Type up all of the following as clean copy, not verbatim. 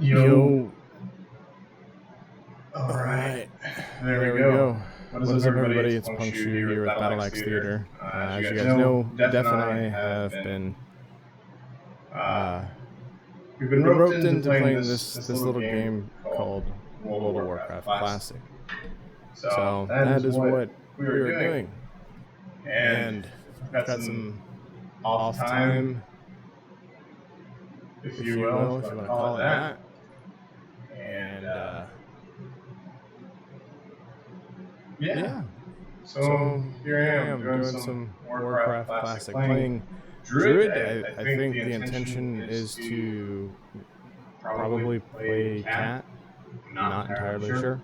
Yo. Alright, There we go. What is up, everybody? It's Punkshoe here with Battle Axe Theater. As you guys know, Def and I have been we've been roped into playing this little game called World of Warcraft Classic. So that is what we were doing. And we've got some off time, if you will, if you want to call it that. And yeah. So here I am doing some Warcraft Classic, playing Druid. I think the intention is to probably play Cat. Not entirely sure.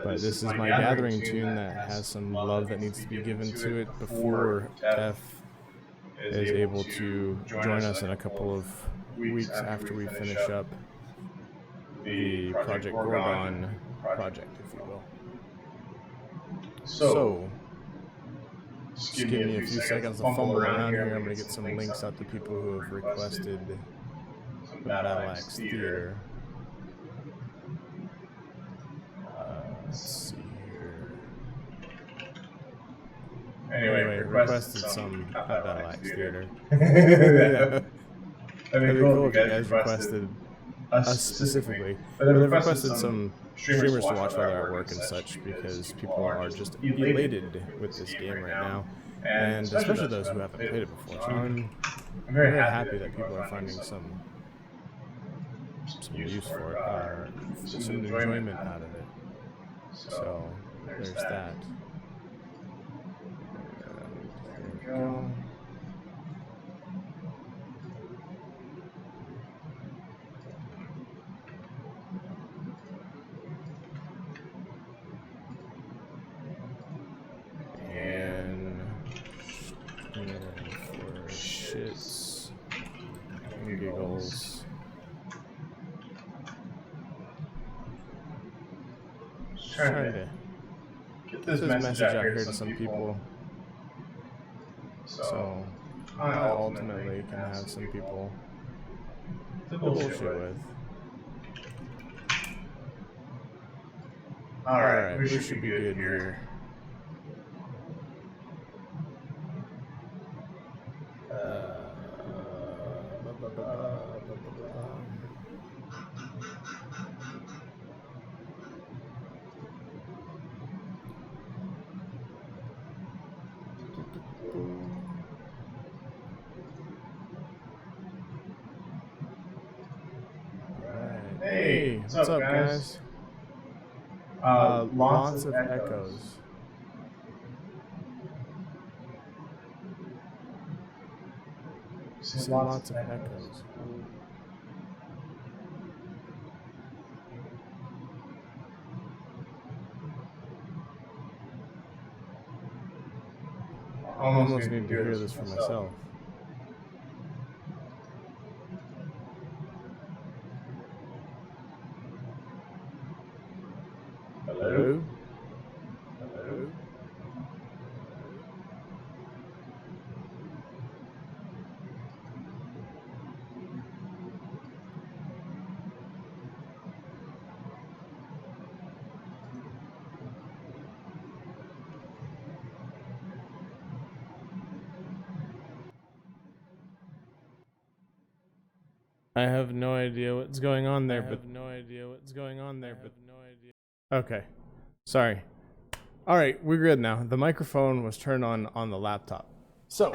But this is my gathering tune that has some love that needs to be given to it before Def is able to join us in a couple of weeks after we finish up the Project Gorgon project, if you will. So, just give me a few seconds to fumble around here. I'm going to get some links out to people who have requested some Battle Axe Theater. Let's see here. Anyway, requested some Battle Axe Theater. That'd be cool if you guys requested us specifically. But they've requested some streamers to watch while they're at work and such, because people are just elated with this game right now, and especially those who haven't played it before. So I'm very happy that people are finding some use for it, or some enjoyment out of it. So there's that. And there we go. Shits and giggles. Just trying to get this message out here to some people, so I ultimately can have some people to bullshit with. Alright, we should be good here. Hey, what's up, guys? Lots of echoes. See lots of echoes. I almost need to hear this for myself. Hello? Hello? I have no idea what's going on there, okay. Sorry. Alright, we're good now. The microphone was turned on the laptop. So,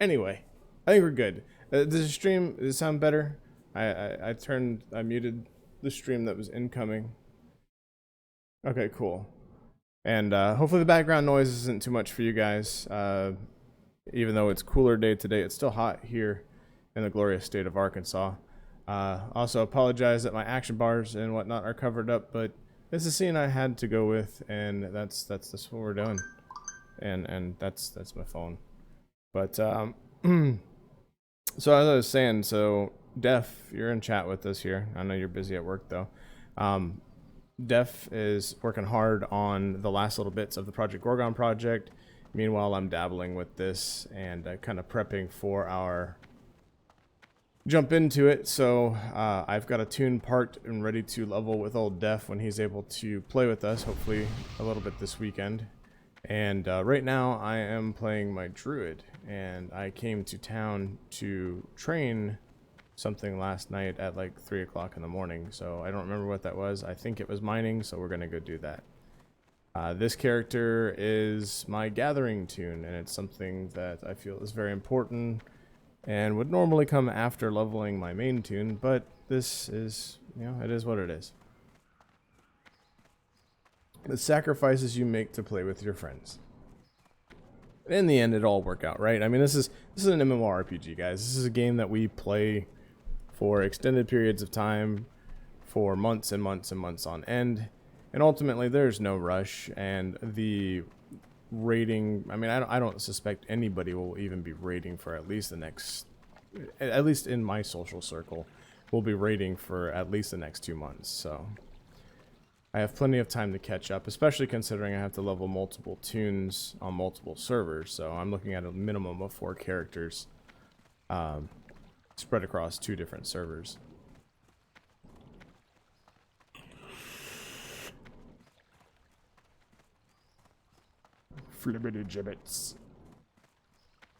anyway, I think we're good. Does the stream, does it sound better? I muted the stream that was incoming. Okay, cool. And hopefully the background noise isn't too much for you guys. Even though it's cooler day today, it's still hot here in the glorious state of Arkansas. Also apologize that my action bars and whatnot are covered up, but it's a scene I had to go with, and that's what we're doing. And that's my phone. But so as I was saying, so Def, you're in chat with us here. I know you're busy at work though. Def is working hard on the last little bits of the Project Gorgon project. Meanwhile, I'm dabbling with this and kind of prepping for our jump into it. So I've got a tune parked and ready to level with old Def when he's able to play with us, hopefully a little bit this weekend. And right now I am playing my Druid, and I came to town to train something last night at like 3 o'clock in the morning. So I don't remember what that was. I think it was mining, so we're gonna go do that. This character is my gathering tune, and it's something that I feel is very important and would normally come after leveling my main tune, but this is, you know, it is what it is. The sacrifices you make to play with your friends. In the end, it'll all work out, right? I mean, this is an MMORPG, guys. This is a game that we play for extended periods of time, for months and months and months on end, and ultimately there's no rush. And the raiding, I mean, I don't suspect anybody will even be raiding for at least the next, at least in my social circle, will be raiding for at least the next 2 months. So I have plenty of time to catch up, especially considering I have to level multiple tunes on multiple servers. So I'm looking at a minimum of 4 characters spread across 2 different servers. Flibbity gibbets.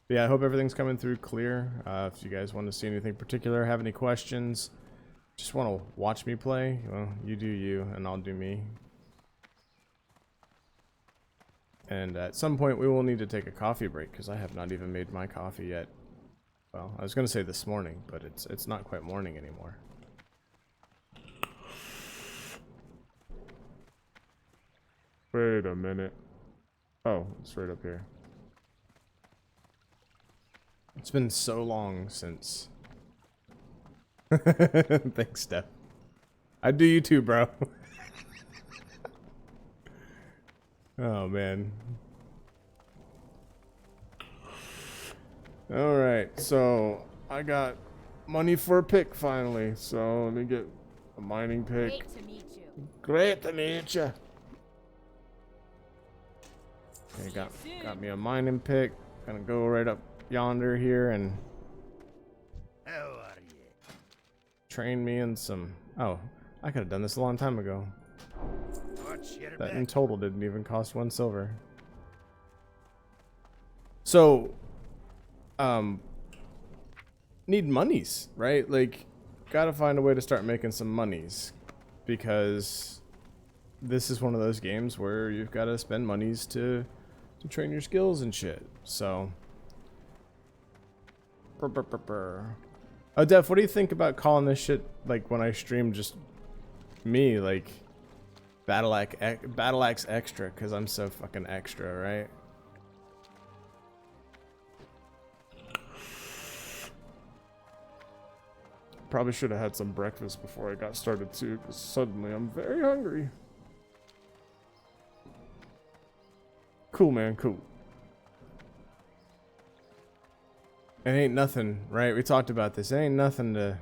Yeah, I hope everything's coming through clear. If you guys want to see anything particular, have any questions, just want to watch me play, well, you do you, and I'll do me. And at some point, we will need to take a coffee break, because I have not even made my coffee yet. Well, I was going to say this morning, but it's not quite morning anymore. Wait a minute. Oh, it's right up here. It's been so long since... Thanks, Steph. I do you too, bro. Oh, man. Alright, so I got money for a pick finally. So let me get a mining pick. Great to meet you. Great to meet you. Okay, got me a mining pick. Gonna go right up yonder here and How are you? train me in some... Oh, I could have done this a long time ago. Watch your That in back. total didn't even cost 1 silver. So, need monies, right? Like, gotta find a way to start making some monies, because this is one of those games where you've got to spend monies to train your skills and shit. So, oh, Def, what do you think about calling this shit, like, when I stream, just me, like, Battle Axe Xtra, because I'm so fucking extra, right? Probably should have had some breakfast before I got started too, because suddenly I'm very hungry. Cool, man, cool. It ain't nothing, right? We talked about this. It ain't nothing to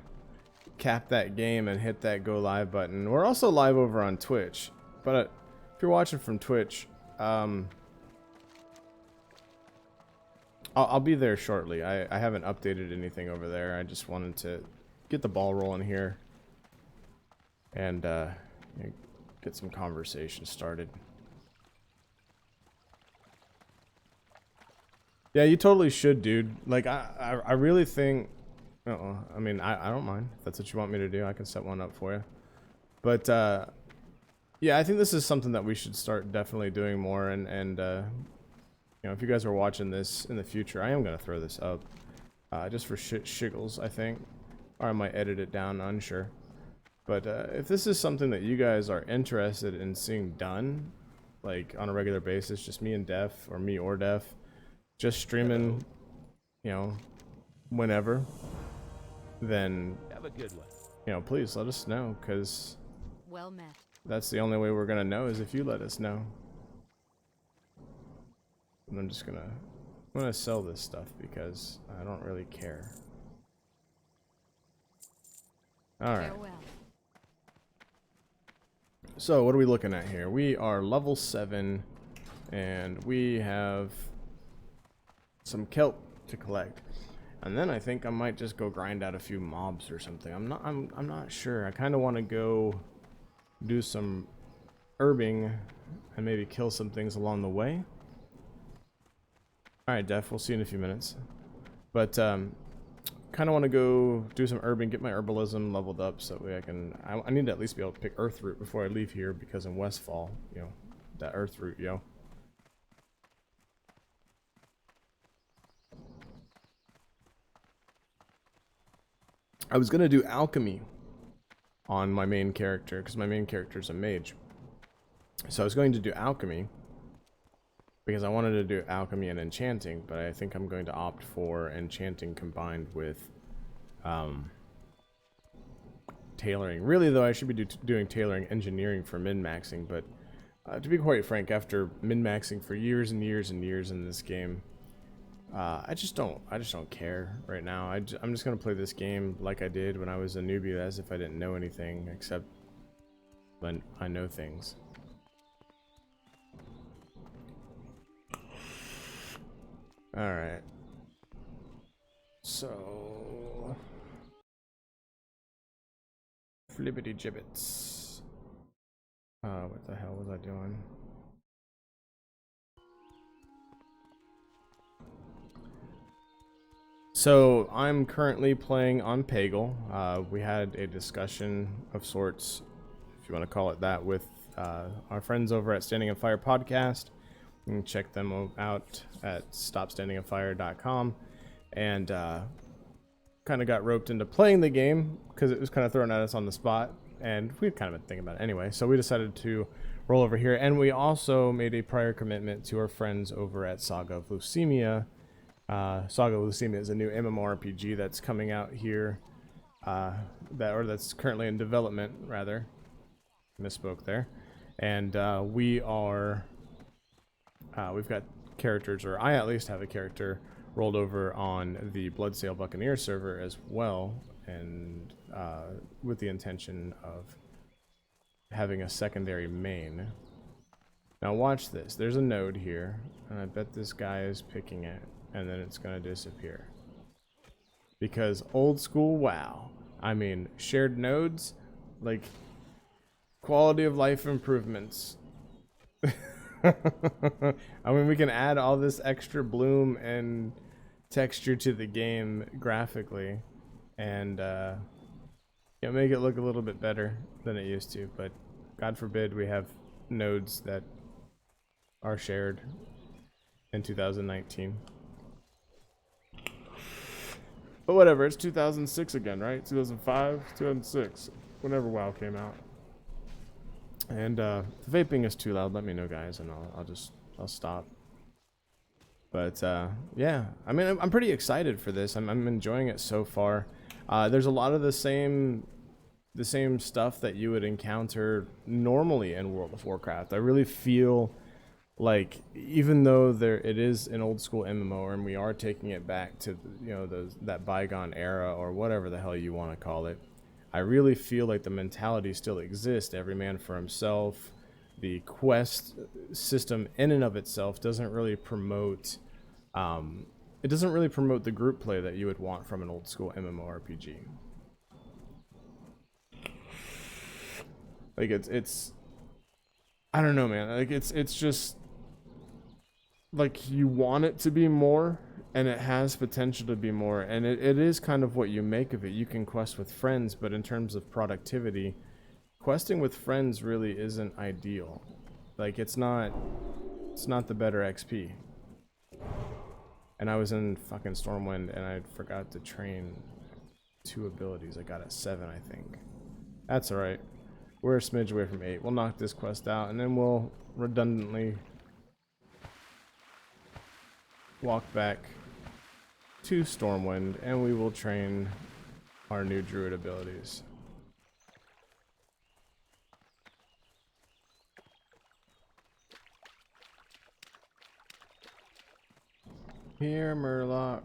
cap that game and hit that go live button. We're also live over on Twitch, but if you're watching from Twitch, I'll be there shortly. I haven't updated anything over there. I just wanted to get the ball rolling here and get some conversation started. Yeah, you totally should, dude. Like, I really think... I mean, I don't mind. If that's what you want me to do, I can set one up for you. But, yeah, I think this is something that we should start definitely doing more. And you know, if you guys are watching this in the future, I am going to throw this up. Just for shiggles, I think. Or I might edit it down, unsure. But if this is something that you guys are interested in seeing done, like on a regular basis, just me and Def, or me or Def, just streaming, you know, whenever, then, Have a good one. you know, please let us know, because Well met. that's the only way we're going to know, is if you let us know. And I'm just gonna sell this stuff because I don't really care. Alright. Farewell. So what are we looking at here? We are level 7 and we have some kelp to collect. And then I think I might just go grind out a few mobs or something. I'm not sure. I kind of want to go do some herbing and maybe kill some things along the way. All right, Def, we'll see you in a few minutes. But kind of want to go do some herbing, get my herbalism leveled up so that way I need to at least be able to pick earth root before I leave here, because in Westfall, you know, that earth root, yo. I was gonna do alchemy on my main character because my main character is a mage. So I was going to do alchemy because I wanted to do alchemy and enchanting, but I think I'm going to opt for enchanting combined with tailoring. Really, though, I should be doing tailoring engineering for min-maxing, but to be quite frank, after min-maxing for years and years and years in this game, I just don't care right now. I'm just gonna play this game like I did when I was a newbie, as if I didn't know anything, except when I know things. All right. So, flippity gibbets. What the hell was I doing? So I'm currently playing on Pagel. We had a discussion of sorts, if you want to call it that, with our friends over at Standing on Fire podcast. You can check them out at stopstandingonfire.com, and kind of got roped into playing the game because it was kind of thrown at us on the spot, and we'd kind of been thinking about it anyway. So we decided to roll over here, and we also made a prior commitment to our friends over at Saga of Leucemia. Saga of Leucemia is a new MMORPG that's coming out here, that's currently in development, rather. Misspoke there. And we've got characters, or I at least have a character rolled over on the Bloodsail Buccaneer server as well, and with the intention of having a secondary main. Now watch this. There's a node here, and I bet this guy is picking it, and then it's gonna disappear. Because old school WoW, I mean, shared nodes, like quality of life improvements. I mean, we can add all this extra bloom and texture to the game graphically, and make it look a little bit better than it used to. But God forbid we have nodes that are shared in 2019. But whatever, it's 2006 again, right? 2005, 2006, whenever WoW came out. And if vaping is too loud, let me know, guys, and I'll stop. But yeah, I mean, I'm pretty excited for this. I'm enjoying it so far. There's a lot of the same stuff that you would encounter normally in World of Warcraft. I really feel like, even though it is an old school MMO, and we are taking it back to, you know, that bygone era, or whatever the hell you want to call it, I really feel like the mentality still exists. Every man for himself. The quest system in and of itself doesn't really promote the group play that you would want from an old school MMORPG. Like it's I don't know, man. Like it's just like you want it to be more, and it has potential to be more, and it is kind of what you make of it. You can quest with friends, but in terms of productivity, questing with friends really isn't ideal. Like it's not the better XP. And I was in fucking Stormwind, and I forgot to train 2 abilities. I got at 7, I think. That's alright. We're a smidge away from 8. We'll knock this quest out, and then we'll redundantly walk back to Stormwind, and we will train our new Druid abilities. Here, Murlocs.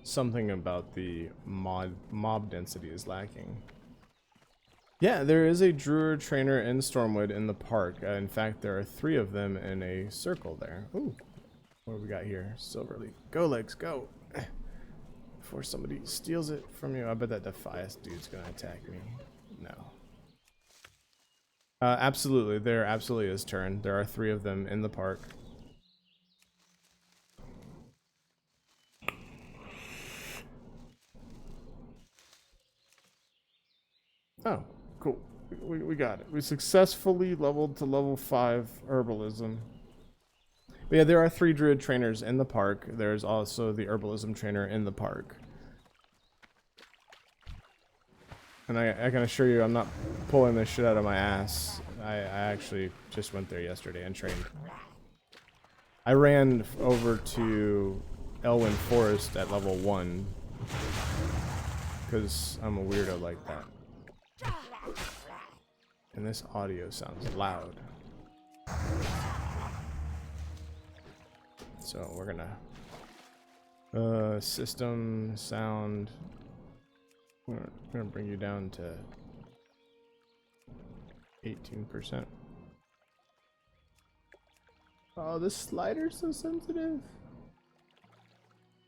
something about the mob density is lacking. Yeah, there is a Druid trainer in Stormwood in the park. In fact, there are 3 of them in a circle there. Ooh, what do we got here? Silverleaf. Go, Legs, go! Before somebody steals it from you. I bet that Defias dude's gonna attack me. No. Absolutely, there absolutely is turn. There are 3 of them in the park. Oh, cool. We got it. We successfully leveled to level 5 herbalism. But yeah, there are 3 druid trainers in the park. There's also the herbalism trainer in the park. And I can assure you I'm not pulling this shit out of my ass. I actually just went there yesterday and trained. I ran over to Elwyn Forest at level 1. Because I'm a weirdo like that. And this audio sounds loud. So we're gonna system sound. We're gonna bring you down to 18%. Oh, this slider's so sensitive.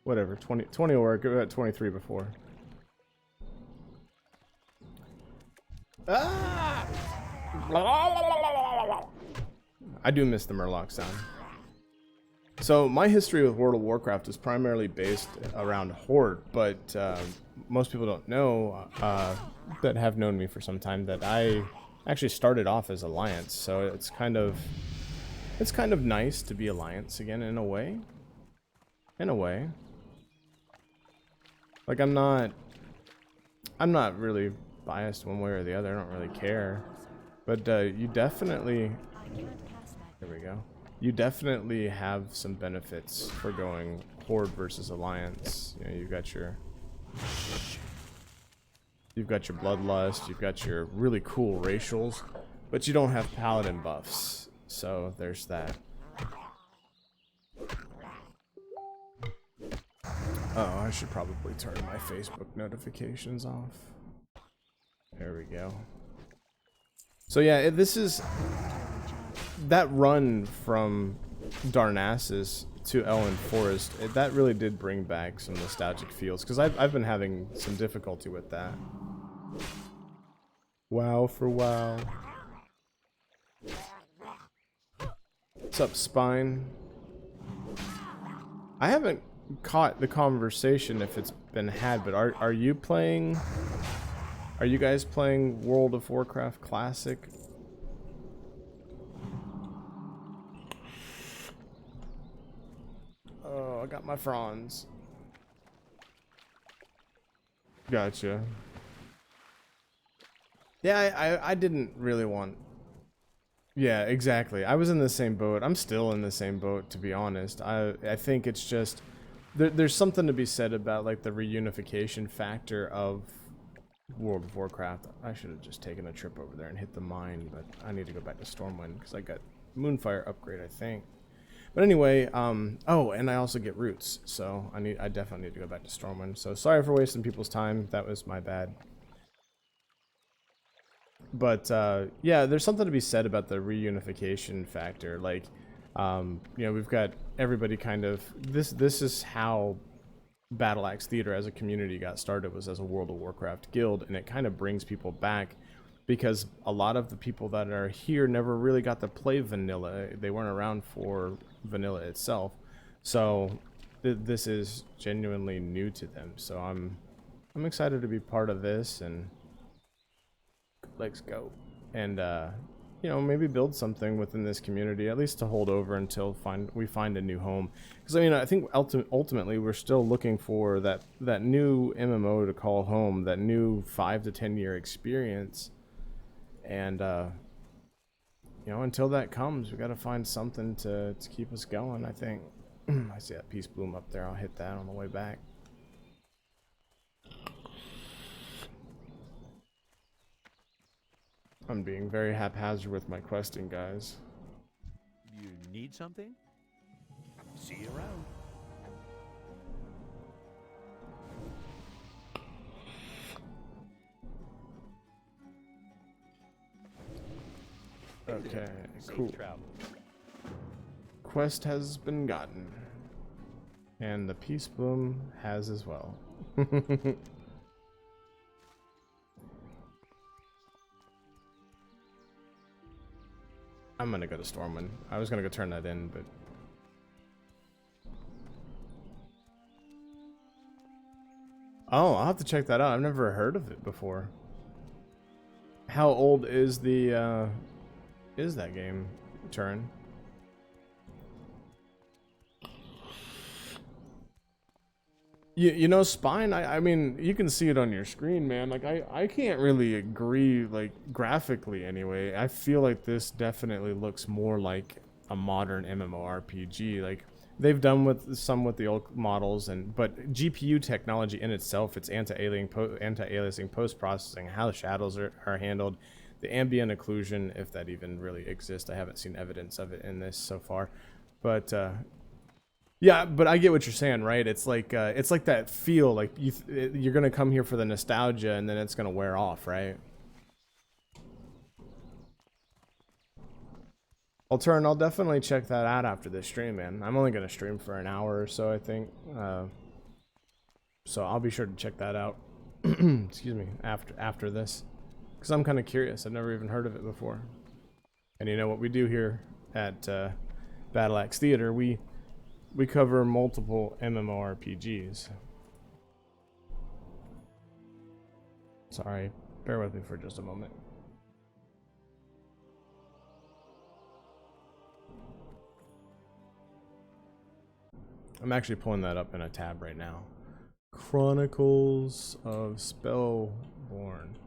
Whatever, 20 will work. We were at 23 before. Ah! I do miss the Murloc sound. So my history with World of Warcraft is primarily based around Horde, but most people don't know that have known me for some time that I actually started off as Alliance. So it's kind of nice to be Alliance again in a way. In a way. Like I'm not really biased one way or the other. I don't really care. But you definitely, there we go. You definitely have some benefits for going Horde versus Alliance. You know, you've got your Bloodlust, you've got your really cool racials, but you don't have Paladin buffs. So there's that. Oh, I should probably turn my Facebook notifications off. There we go. So yeah, this is that run from Darnassus to Elwyn Forest. That really did bring back some nostalgic feels because I've been having some difficulty with that. WoW for WoW. What's up, Spine? I haven't caught the conversation if it's been had, but are you playing? Are you guys playing World of Warcraft Classic? Oh, I got my fronds. Gotcha. Yeah, I didn't really want... Yeah, exactly. I was in the same boat. I'm still in the same boat, to be honest. I think it's just... There's something to be said about, like, the reunification factor of World of Warcraft. I should have just taken a trip over there and hit the mine, but I need to go back to Stormwind because I got Moonfire upgrade, I think. But anyway, oh, and I also get roots, so I definitely need to go back to Stormwind. So sorry for wasting people's time. That was my bad. But yeah, there's something to be said about the reunification factor. Like, you know, we've got everybody kind of this is how Battle Axe Theater as a community got started, was as a World of Warcraft guild, and it kind of brings people back because a lot of the people that are here never really got to play vanilla. They weren't around for vanilla itself, so this is genuinely new to them. So I'm excited to be part of this, and let's go and you know, maybe build something within this community, at least to hold over until we find a new home. Because I mean, I think ultimately we're still looking for that new MMO to call home, that new 5 to 10 year experience, and you know, until that comes, we got to find something to keep us going. I think I see that Peace Bloom up there. I'll hit that on the way back. I'm being very haphazard with my questing, guys. You need something? See you around. Okay, Safe cool. travel. Quest has been gotten. And the peace bloom has as well. I'm gonna go to Stormwind. I was gonna go turn that in, but... Oh, I'll have to check that out. I've never heard of it before. How old is the, is that game, Turin? You know, Spine, I mean, you can see it on your screen, man. Like, I can't really agree, like, graphically anyway. I feel like this definitely looks more like a modern MMORPG. Like, they've done with some with the old models, but GPU technology in itself, it's anti-aliasing, post-processing, how the shadows are handled, the ambient occlusion, if that even really exists. I haven't seen evidence of it in this so far. But, yeah, but I get what you're saying, right? It's like that feel, like you're gonna come here for the nostalgia, and then it's gonna wear off, right? I'll definitely check that out after this stream, man. I'm only gonna stream for an hour or so, I think. So I'll be sure to check that out. Excuse me, after this, because I'm kind of curious. I've never even heard of it before. And you know what we do here at Battle Axe Theater? We cover multiple MMORPGs. Sorry, bear with me for just a moment. I'm actually pulling that up in a tab right now. Chronicles of Spellborn.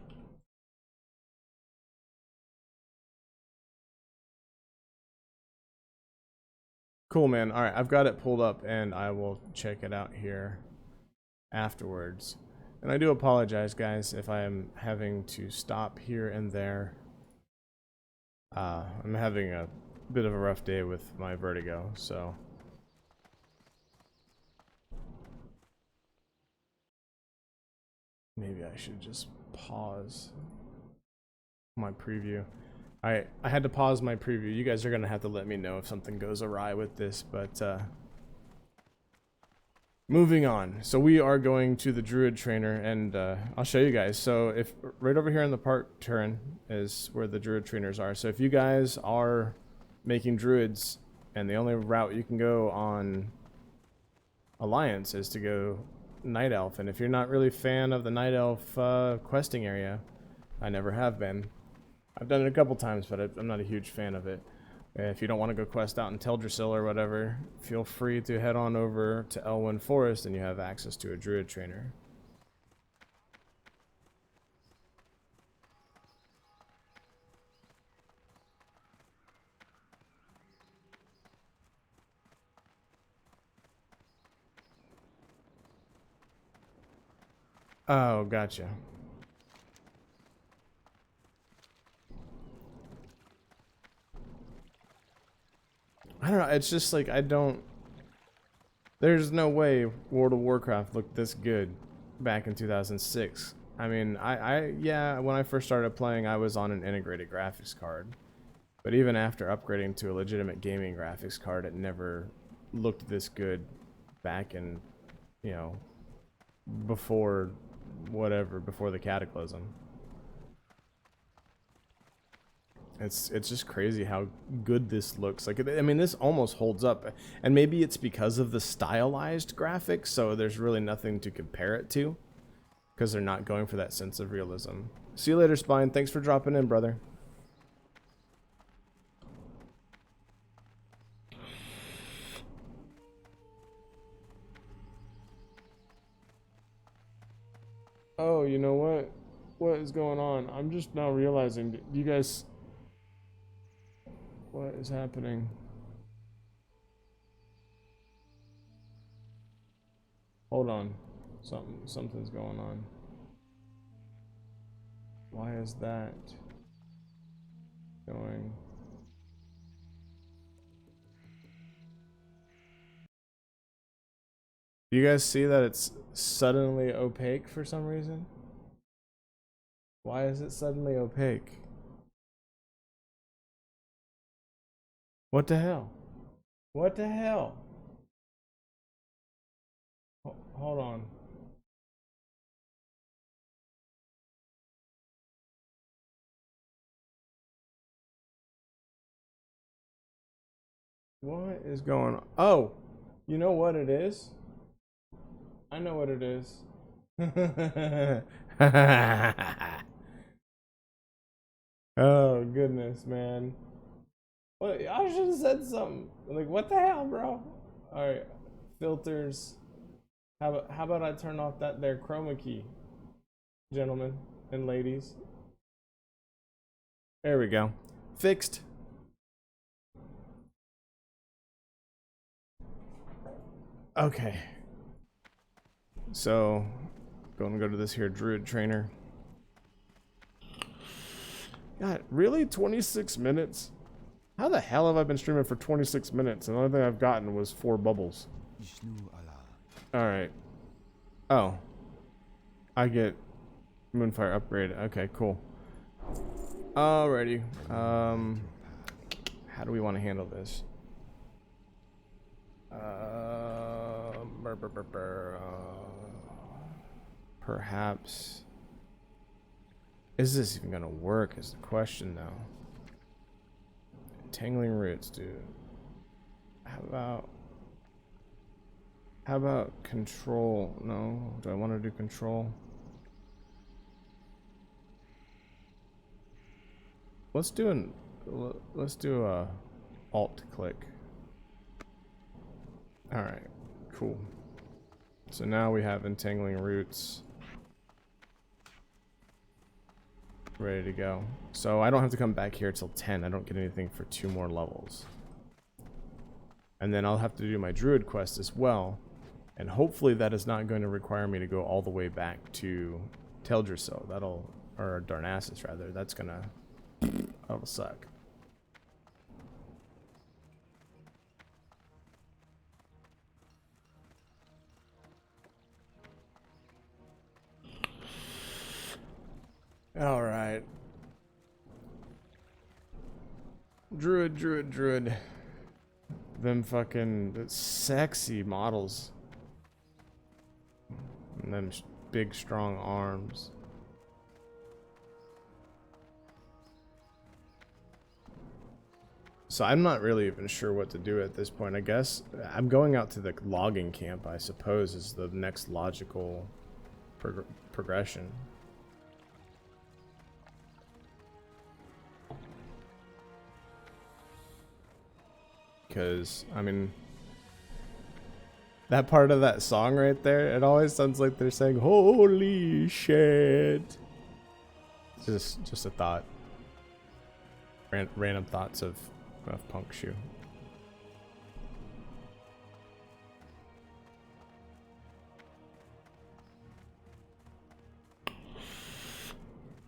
Cool, man. All right, I've got it pulled up, and I will check it out here afterwards. And I do apologize, guys, if I am having to stop here and there. I'm having a bit of a rough day with my vertigo, so... Maybe I should just pause my preview. I had to pause my preview. You guys are gonna have to let me know if something goes awry with this, but moving on. So we are going to the Druid trainer, and I'll show you guys. So if right over here in the park turn is where the Druid trainers are. So if you guys are making Druids, and the only route you can go on Alliance is to go Night Elf, and if you're not really a fan of the Night Elf questing area, I never have been. I've done it a couple times, but I'm not a huge fan of it. If you don't want to go quest out in Teldrassil or whatever, feel free to head on over to Elwyn Forest, and you have access to a Druid trainer. Oh, gotcha. I don't know, it's just like there's no way World of Warcraft looked this good back in 2006. I mean, yeah, when I first started playing, I was on an integrated graphics card. But even after upgrading to a legitimate gaming graphics card, it never looked this good back in, you know, before the Cataclysm. It's just crazy how good this looks. Like, I mean, this almost holds up, and maybe it's because of the stylized graphics, so there's really nothing to compare it to, because they're not going for that sense of realism. See you later, Spine. Thanks for dropping in, brother. Oh, you know what? What is going on? I'm just now realizing, you guys... What is happening? Hold on. Something's going on. Why is that going? Do you guys see that it's suddenly opaque for some reason? Why is it suddenly opaque? What the hell? What the hell? Hold on. What is going on? Oh, you know what it is? I know what it is. Oh goodness, man. Well, I should have said something. Like, what the hell, bro? All right, filters. How about I turn off that there chroma key, gentlemen and ladies? There we go. Fixed. Okay. So, going to go to this here Druid trainer. God, really? 26 minutes? How the hell have I been streaming for 26 minutes and the only thing I've gotten was 4 bubbles? Alright. Oh. I get Moonfire upgrade. Okay, cool. Alrighty. How do we want to handle this? Perhaps. Is this even gonna work is the question now. Tangling roots, dude. How about control? No, do I want to do control? Let's do a alt click. All right, cool. So now we have entangling roots ready to go. So I don't have to come back here till 10. I don't get anything for 2 more levels. And then I'll have to do my Druid quest as well. And hopefully that is not going to require me to go all the way back to Teldrassil. Or Darnassus rather. That'll suck. All right. Druid. Them fucking sexy models. And them big strong arms. So I'm not really even sure what to do at this point. I guess I'm going out to the logging camp, I suppose, is the next logical progression. Because, I mean, that part of that song right there, it always sounds like they're saying, holy shit. Just a thought. Random thoughts of Punk Shoe.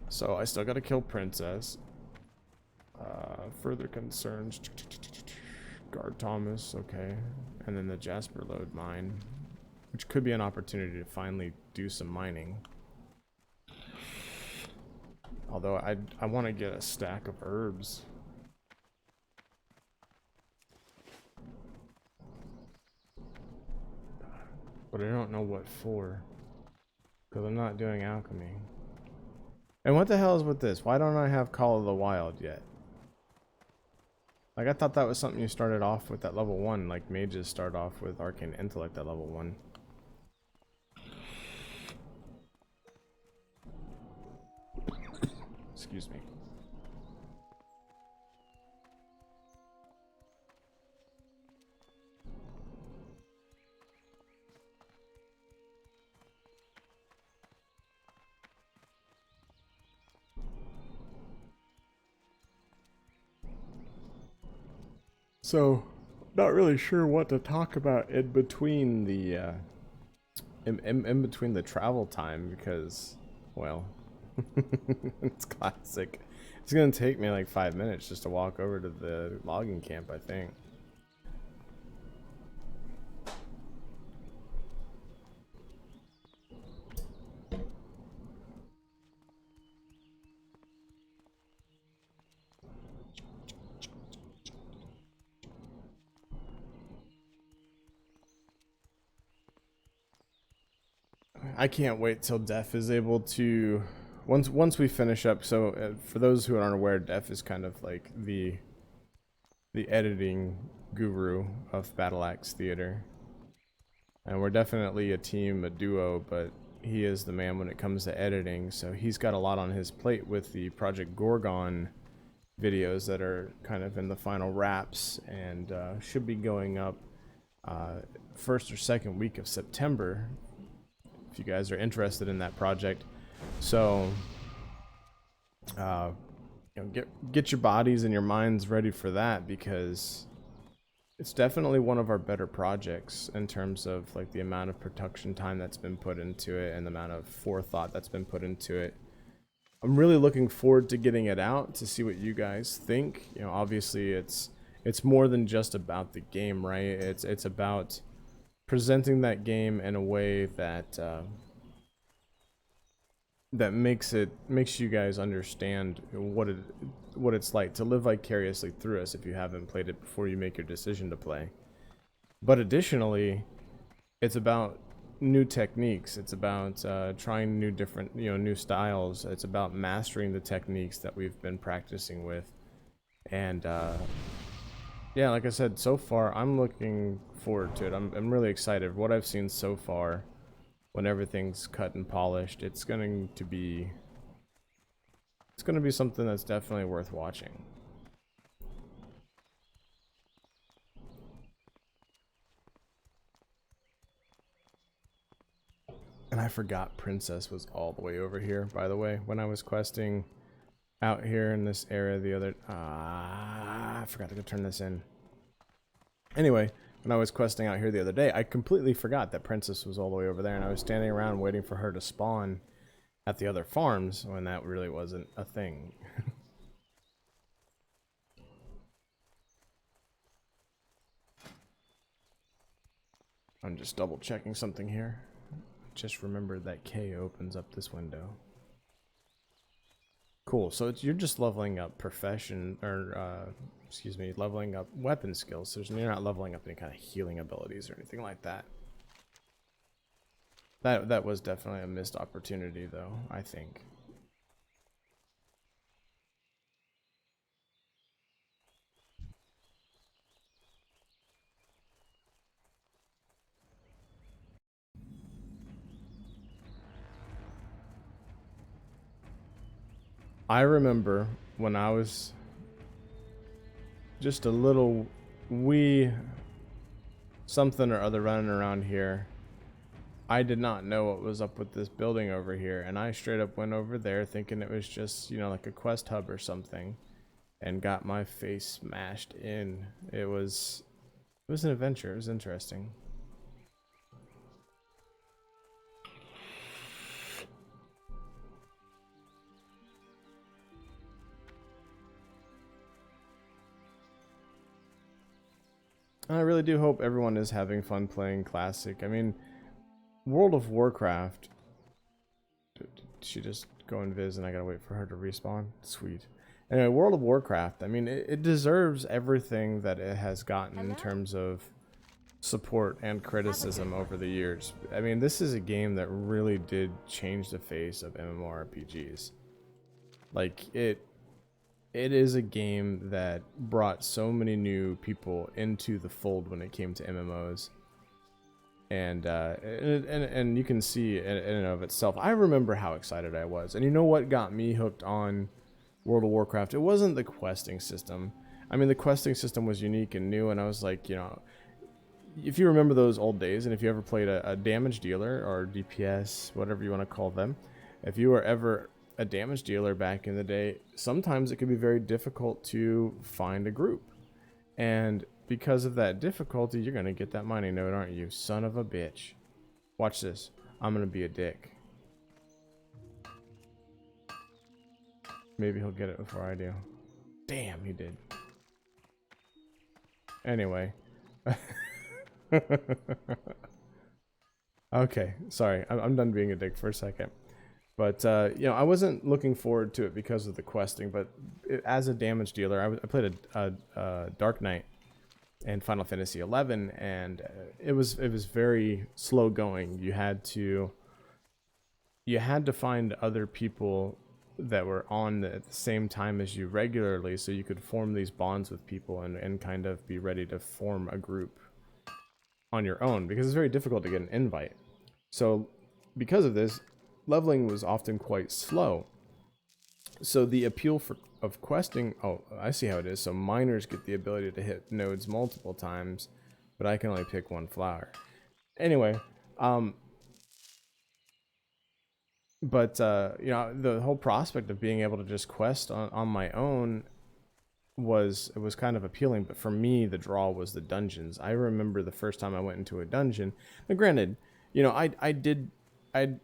So I still gotta kill Princess. Further concerns. Guard Thomas, okay. And then the Jasper Lode mine, which could be an opportunity to finally do some mining. Although I want to get a stack of herbs. But I don't know what for. Because I'm not doing alchemy. And what the hell is with this? Why don't I have Call of the Wild yet? Like, I thought that was something you started off with at level 1. Like, mages start off with Arcane Intellect at level 1. Excuse me. So, not really sure what to talk about in between the in between the travel time because, well, it's classic. It's gonna take me like 5 minutes just to walk over to the logging camp, I think. I can't wait till Def is able to, once we finish up. So for those who aren't aware, Def is kind of like the editing guru of Battle Axe Theater, and we're definitely a team, a duo, but he is the man when it comes to editing. So he's got a lot on his plate with the Project Gorgon videos that are kind of in the final wraps, and should be going up first or second week of September, if you guys are interested in that project. So you know, get your bodies and your minds ready for that, because it's definitely one of our better projects in terms of like the amount of production time that's been put into it and the amount of forethought that's been put into it. I'm really looking forward to getting it out to see what you guys think. You know, obviously it's more than just about the game, right? It's about presenting that game in a way that that makes you guys understand what it's like to live vicariously through us if you haven't played it before you make your decision to play. But additionally, it's about new techniques. It's about trying new styles. It's about mastering the techniques that we've been practicing with. And yeah, like I said, so far I'm looking forward to it. I'm really excited. What I've seen so far, when everything's cut and polished, it's going to be something that's definitely worth watching. And I forgot Princess was all the way over here, by the way, when I was questing out here in this area the other... I forgot to go turn this in. Anyway, when I was questing out here the other day, I completely forgot that Princess was all the way over there, and I was standing around waiting for her to spawn at the other farms when that really wasn't a thing. I'm just double checking something here. Just remembered that K opens up this window. Cool, so you're just leveling up profession, or excuse me, leveling up weapon skills. So you're not leveling up any kind of healing abilities or anything like that. That was definitely a missed opportunity, though, I think. I remember when I was just a little wee something or other running around here, I did not know what was up with this building over here, and I straight up went over there thinking it was just, you know, like a quest hub or something, and got my face smashed in. It was an adventure. It was interesting. I really do hope everyone is having fun playing Classic. I mean, World of Warcraft... Did she just go and viz and I gotta wait for her to respawn? Sweet. Anyway, World of Warcraft, I mean, it deserves everything that it has gotten in terms of support and criticism over the years. I mean, this is a game that really did change the face of MMORPGs. Like, it is a game that brought so many new people into the fold when it came to MMOs. And you can see in and of itself, I remember how excited I was. And you know what got me hooked on World of Warcraft? It wasn't the questing system. I mean, the questing system was unique and new, and I was like, you know, if you remember those old days, and if you ever played a damage dealer, or DPS, whatever you want to call them, if you were ever a damage dealer back in the day, sometimes it could be very difficult to find a group. And because of that difficulty, you're going to get that mining node, aren't you? Son of a bitch. Watch this. I'm going to be a dick. Maybe he'll get it before I do. Damn, he did. Anyway. Okay, sorry. I'm done being a dick for a second. But, you know, I wasn't looking forward to it because of the questing, but as a damage dealer, I played a Dark Knight in Final Fantasy XI, and it was very slow going. You had to you had to find other people that were on at the same time as you regularly, so you could form these bonds with people and kind of be ready to form a group on your own, because it's very difficult to get an invite. So because of this, leveling was often quite slow. So the appeal of questing, oh, I see how it is. So miners get the ability to hit nodes multiple times, but I can only pick one flower. Anyway, but you know, the whole prospect of being able to just quest on my own was kind of appealing. But for me, the draw was the dungeons. I remember the first time I went into a dungeon. Now, granted, you know,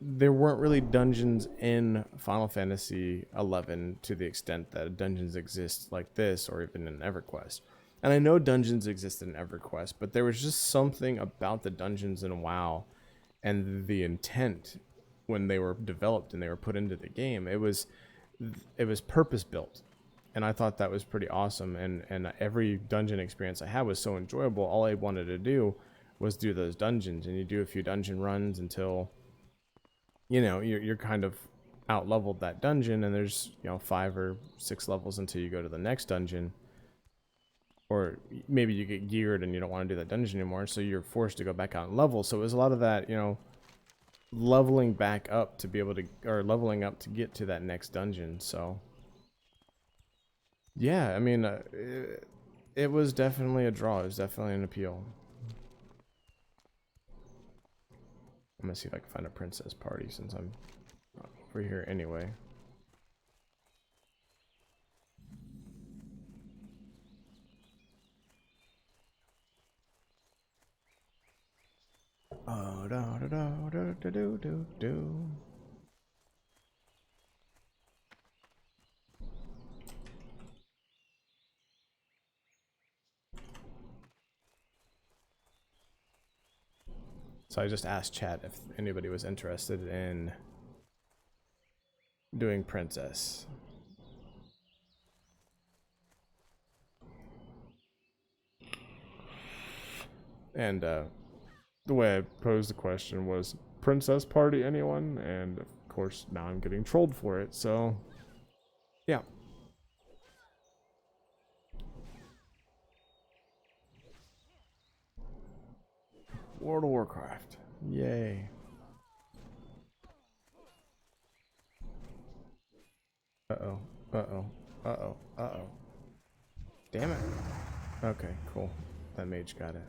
there weren't really dungeons in Final Fantasy 11 to the extent that dungeons exist like this, or even in EverQuest. And I know dungeons exist in EverQuest, but there was just something about the dungeons in WoW and the intent when they were developed and they were put into the game. It was purpose built, and I thought that was pretty awesome. And every dungeon experience I had was so enjoyable. All I wanted to do was do those dungeons, and you do a few dungeon runs until, you know, you're kind of out leveled that dungeon, and there's, you know, 5 or 6 levels until you go to the next dungeon. Or maybe you get geared and you don't want to do that dungeon anymore, so you're forced to go back out and level. So it was a lot of that, you know, leveling back up to be able to, or leveling up to get to that next dungeon. So yeah, I mean, it was definitely a draw. It was definitely an appeal. I'm gonna see if I can find a princess party since I'm over here anyway. Oh, da da da da da do do do. So I just asked chat if anybody was interested in doing princess. And the way I posed the question was, princess party anyone? And of course now I'm getting trolled for it, so yeah. World of Warcraft. Yay. Uh-oh. Uh-oh. Uh-oh. Uh-oh. Damn it. Okay, cool. That mage got it.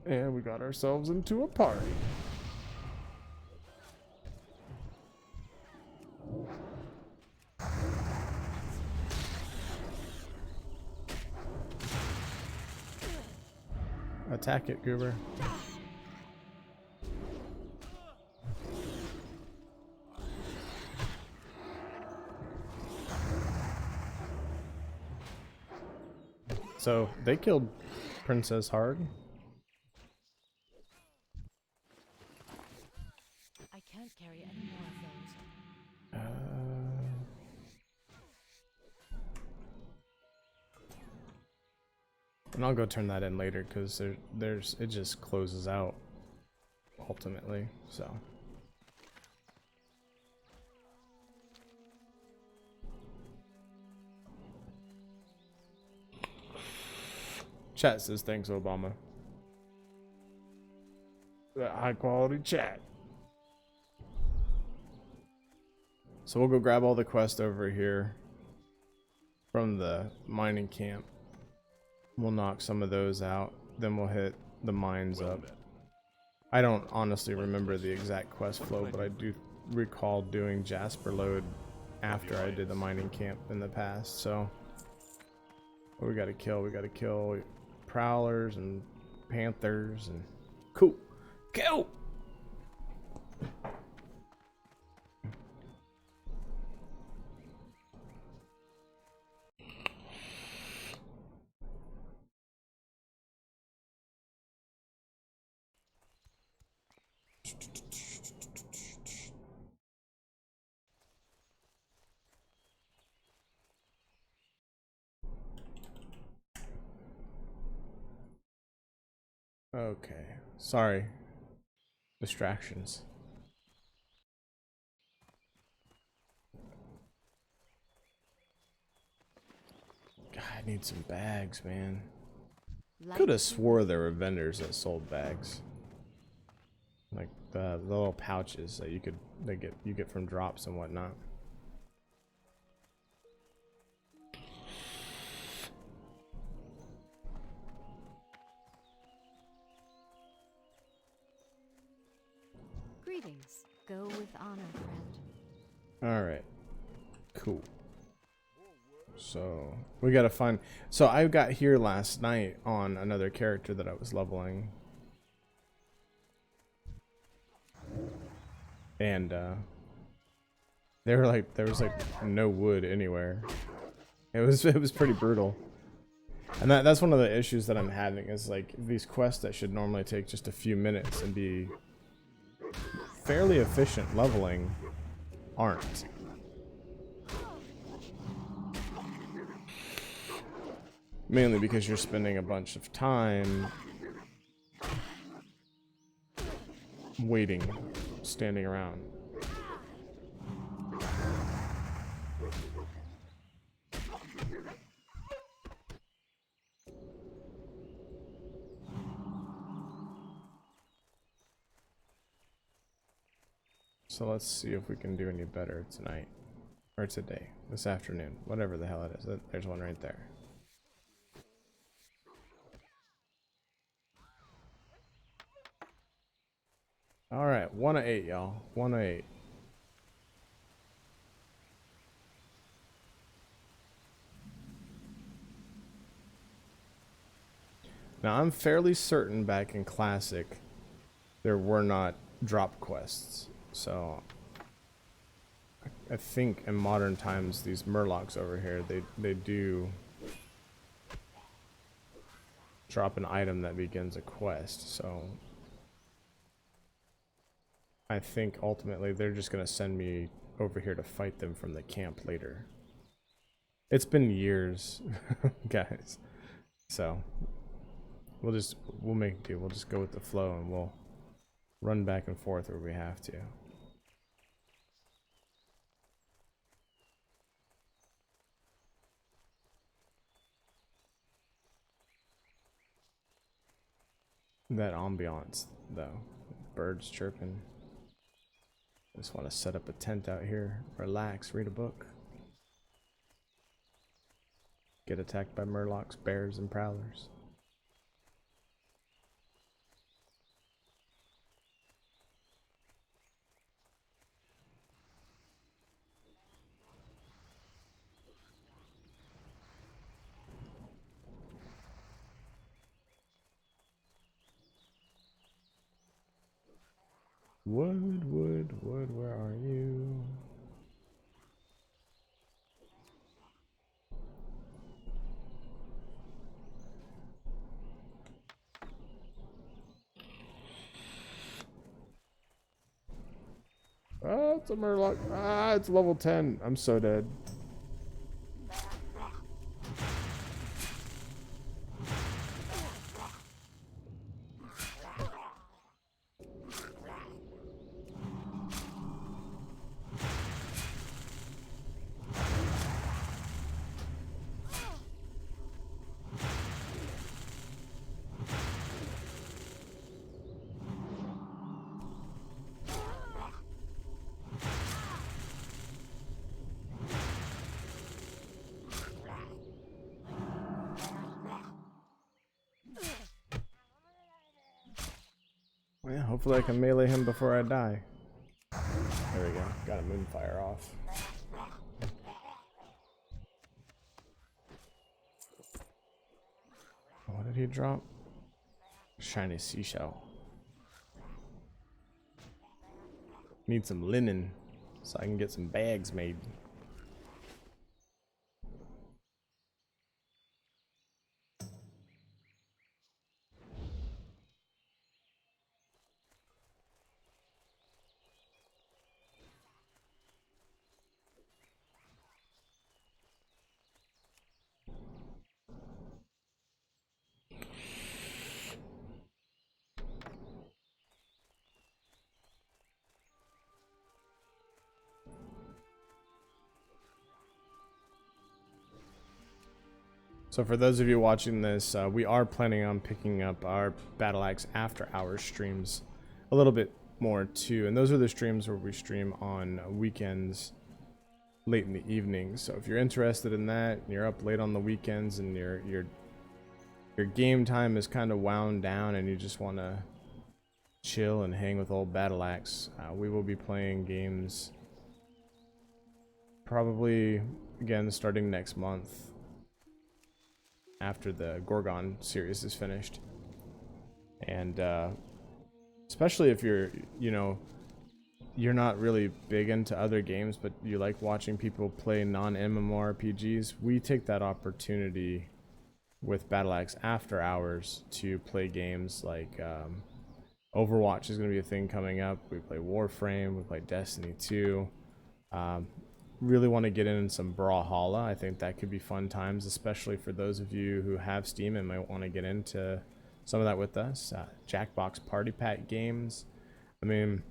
And we got ourselves into a party. Attack it, Goober. So they killed Princess hard. I can't carry any more of those. And I'll go turn that in later because it just closes out ultimately. So chat says thanks, Obama. That high quality chat. So we'll go grab all the quests over here from the mining camp. We'll knock some of those out. Then we'll hit the mines up. I don't honestly remember the exact quest flow, but I do recall doing Jasper Load after I did the mining camp in the past. So what we gotta kill? We gotta kill prowlers and panthers and cool. Kill! Okay. Sorry. Distractions. God, I need some bags, man. Could have swore there were vendors that sold bags. Like the little pouches that you get from drops and whatnot. Greetings. Go with honor, friend. Alright. Cool. So, we gotta find... So, I got here last night on another character that I was leveling. And, there was like no wood anywhere. It was pretty brutal. And that's one of the issues that I'm having is like these quests that should normally take just a few minutes and be fairly efficient leveling aren't. Mainly because you're spending a bunch of time waiting, standing around. So let's see if we can do any better tonight. Or today. This afternoon. Whatever the hell it is. There's one right there. Alright, 1 of 8, y'all. 1 of 8. Now, I'm fairly certain back in Classic there were not drop quests. So, I think in modern times, these Murlocs over here, they do drop an item that begins a quest. So, I think ultimately they're just going to send me over here to fight them from the camp later. It's been years, guys. So, we'll make do. We'll just go with the flow and we'll run back and forth where we have to. That ambiance, though. Birds chirping. Just want to set up a tent out here, relax, read a book. Get attacked by Murlocs, bears, and prowlers. Wood, where are you? Ah, it's a Murloc. Ah, it's level 10. I'm so dead. Well, yeah, hopefully I can melee him before I die. There we go. Got a moonfire off. What did he drop? Shiny seashell. Need some linen so I can get some bags made. So for those of you watching this, we are planning on picking up our Battle Axe After Hours streams a little bit more too. And those are the streams where we stream on weekends late in the evening. So if you're interested in that, and you're up late on the weekends and your game time is kind of wound down and you just want to chill and hang with old Battle Axe, we will be playing games probably again starting next month after the Gorgon series is finished. And especially if you're not really big into other games but you like watching people play non-MMORPGs, we take that opportunity with Battle Axe After Hours to play games like Overwatch is going to be a thing coming up. We play Warframe, we play Destiny 2. Really want to get in some Brawlhalla. I think that could be fun times, especially for those of you who have Steam and might want to get into some of that with us. Jackbox Party Pack games. I mean,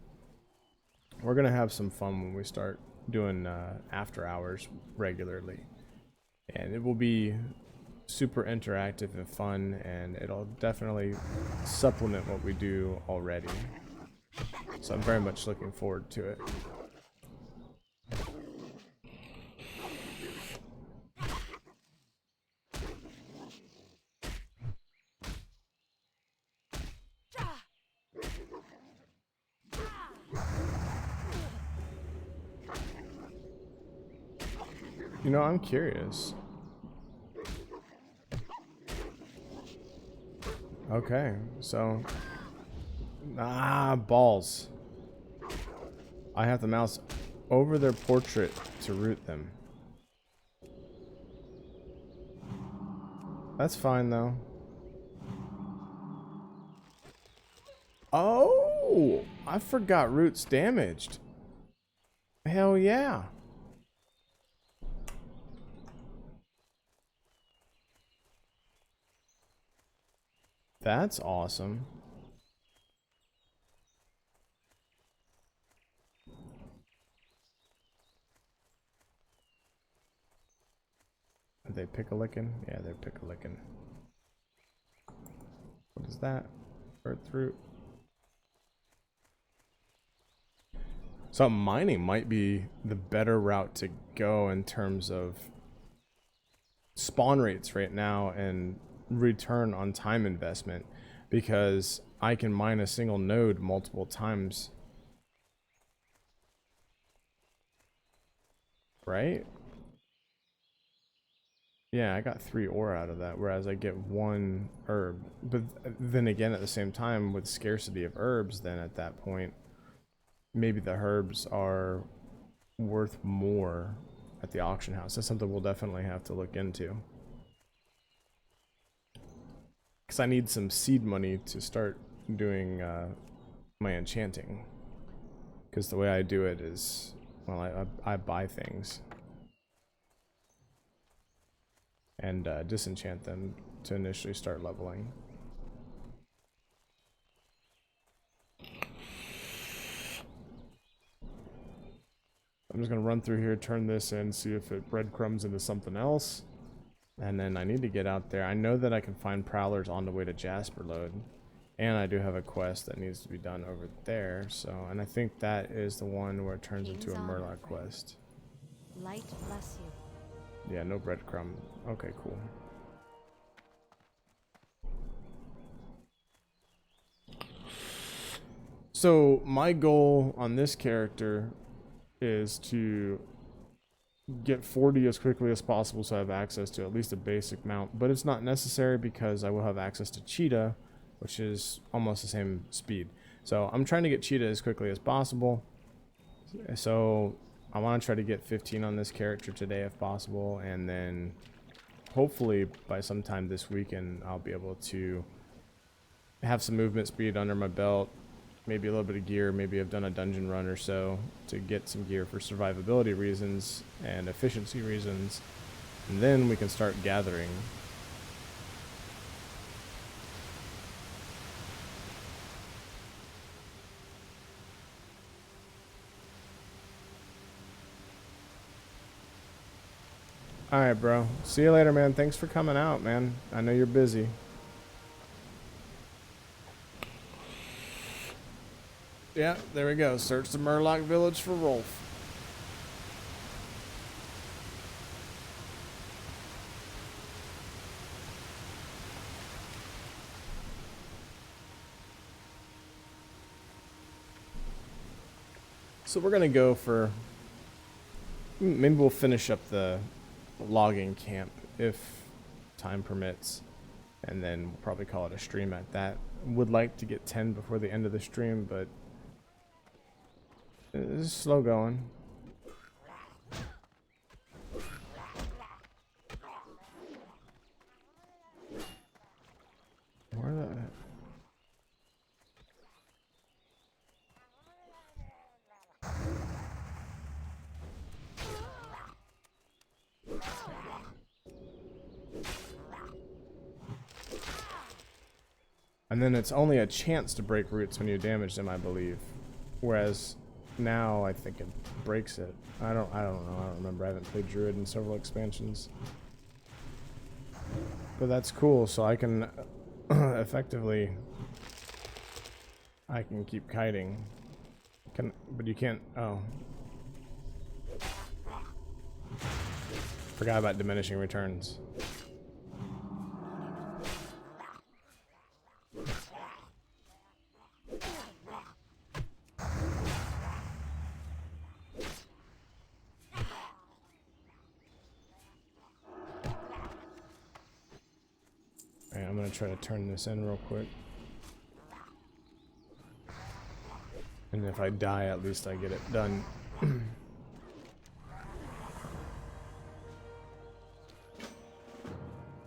we're going to have some fun when we start doing After Hours regularly. And it will be super interactive and fun, and it'll definitely supplement what we do already. So I'm very much looking forward to it. You know, I'm curious. Okay, so... balls. I have to mouse over their portrait to root them. That's fine, though. Oh! I forgot root's damaged. Hell yeah. That's awesome. Are they pick-a-licking? Yeah, they're pick-a-licking. What is that? Earth root. So mining might be the better route to go in terms of spawn rates right now and return on time investment, because I can mine a single node multiple times, right? Yeah, I got 3 ore out of that, whereas I get 1 herb. But then again, at the same time, with scarcity of herbs, then at that point maybe the herbs are worth more at the auction house. That's something we'll definitely have to look into. Because I need some seed money to start doing my enchanting. Because the way I do it is, well, I buy things and disenchant them to initially start leveling. I'm just going to run through here, turn this in, see if it breadcrumbs into something else. And then I need to get out there. I know that I can find prowlers on the way to Jasperlode. And I do have a quest that needs to be done over there. So, and I think that is the one where it turns into a Murloc quest. Light bless you. Yeah, no breadcrumb. Okay, cool. So my goal on this character is to get 40 as quickly as possible so I have access to at least a basic mount, but it's not necessary because I will have access to Cheetah, which is almost the same speed. So I'm trying to get Cheetah as quickly as possible. So I want to try to get 15 on this character today if possible, and then hopefully by sometime this weekend I'll be able to have some movement speed under my belt, maybe a little bit of gear, maybe I've done a dungeon run or so to get some gear for survivability reasons and efficiency reasons, and then we can start gathering. Alright, bro. See you later, man. Thanks for coming out, man. I know you're busy. Yeah, there we go. Search the Murloc village for Rolf. So we're gonna go for, maybe we'll finish up the logging camp if time permits, and then we'll probably call it a stream at that. Would like to get 10 before the end of the stream, but it's slow going. Where the... And then it's only a chance to break roots when you damage them, I believe. Whereas now I think it breaks it. I don't know. I don't remember. I haven't played Druid in several expansions. But that's cool, so I can effectively I can keep kiting. But you can't. Oh. Forgot about diminishing returns. Alright, I'm gonna try to turn this in real quick. And if I die, at least I get it done.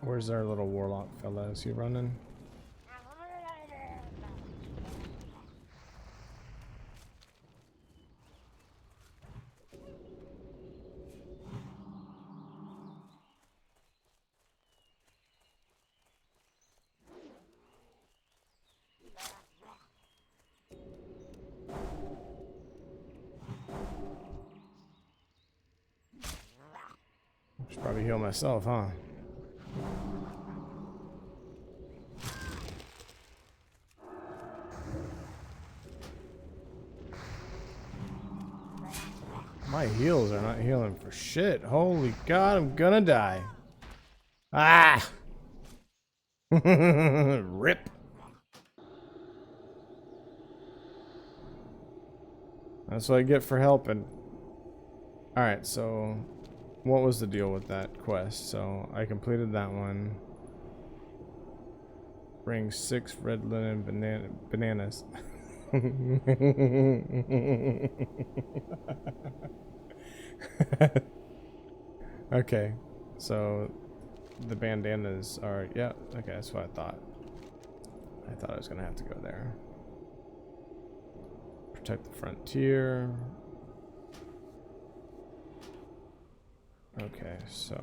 Where's our little warlock fella? Is he running? Should probably heal myself, huh? My heals are not healing for shit. Holy God, I'm gonna die. Ah! Rip. That's what I get for helping. Alright, so what was the deal with that quest? So I completed that one. Bring 6 red linen bananas. Okay, so the bandanas are, yeah, okay, that's what I thought. I thought I was gonna have to go there. Protect the frontier. Okay, so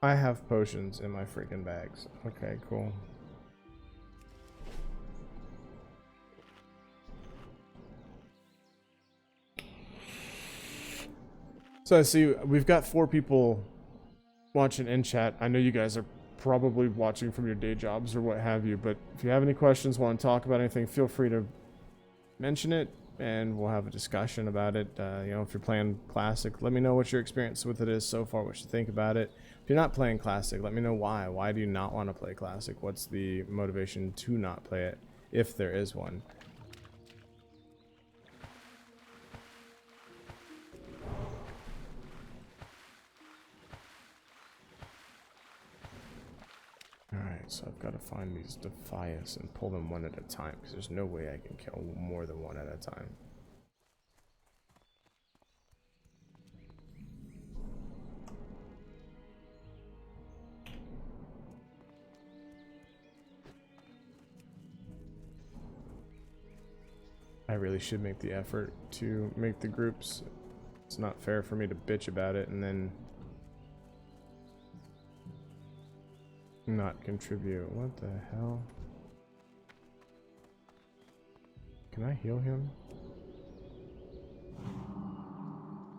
I have potions in my freaking bags. Okay, cool. So I see we've got 4 people watching in chat. I know you guys are probably watching from your day jobs or what have you, but if you have any questions, want to talk about anything, feel free to mention it and we'll have a discussion about it. You know, if you're playing Classic, let me know what your experience with it is so far, what you think about it. If you're not playing Classic, let me know why. Why do you not want to play Classic? What's the motivation to not play it, if there is one? Alright, so I've got to find these Defias and pull them one at a time, because there's no way I can kill more than one at a time. I really should make the effort to make the groups. It's not fair for me to bitch about it and then not contribute. What the hell? Can I heal him?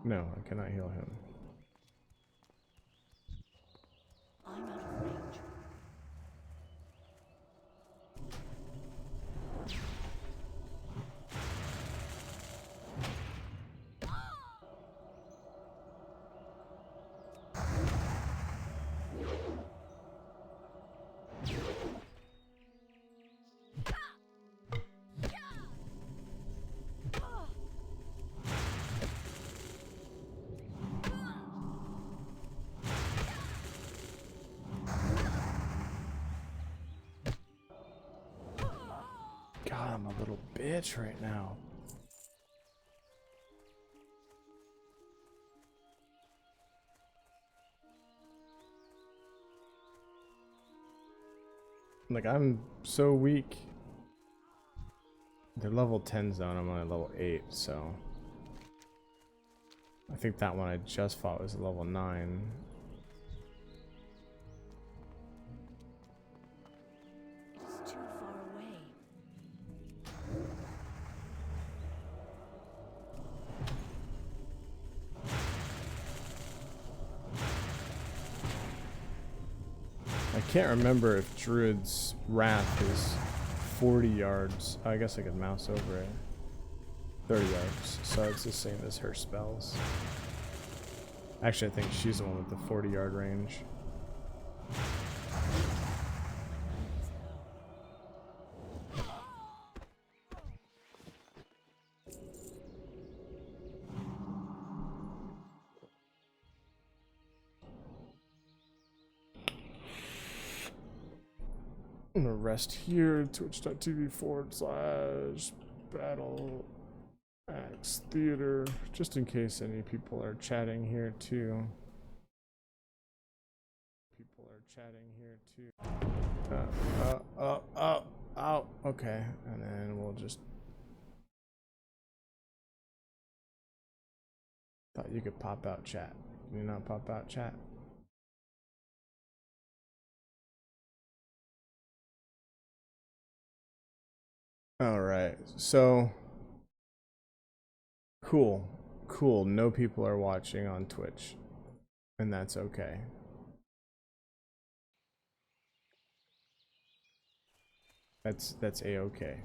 No, I cannot heal him. I'm out of range. God, I'm a little bitch right now. Like, I'm so weak. They're level 10 zone, I'm only level 8, so... I think that one I just fought was level 9. It's too far away. I can't remember if Druid's Wrath is 40 yards. I guess I could mouse over it. 30 yards, so it's the same as her spells. Actually, I think she's the one with the 40-yard range. I'm gonna rest here, twitch.tv/battle Axe Theater, just in case any people are chatting here too. Okay, and then we'll just. Thought you could pop out chat. Can you not pop out chat? All right, so. Cool. No people are watching on Twitch, and that's okay. That's a-okay.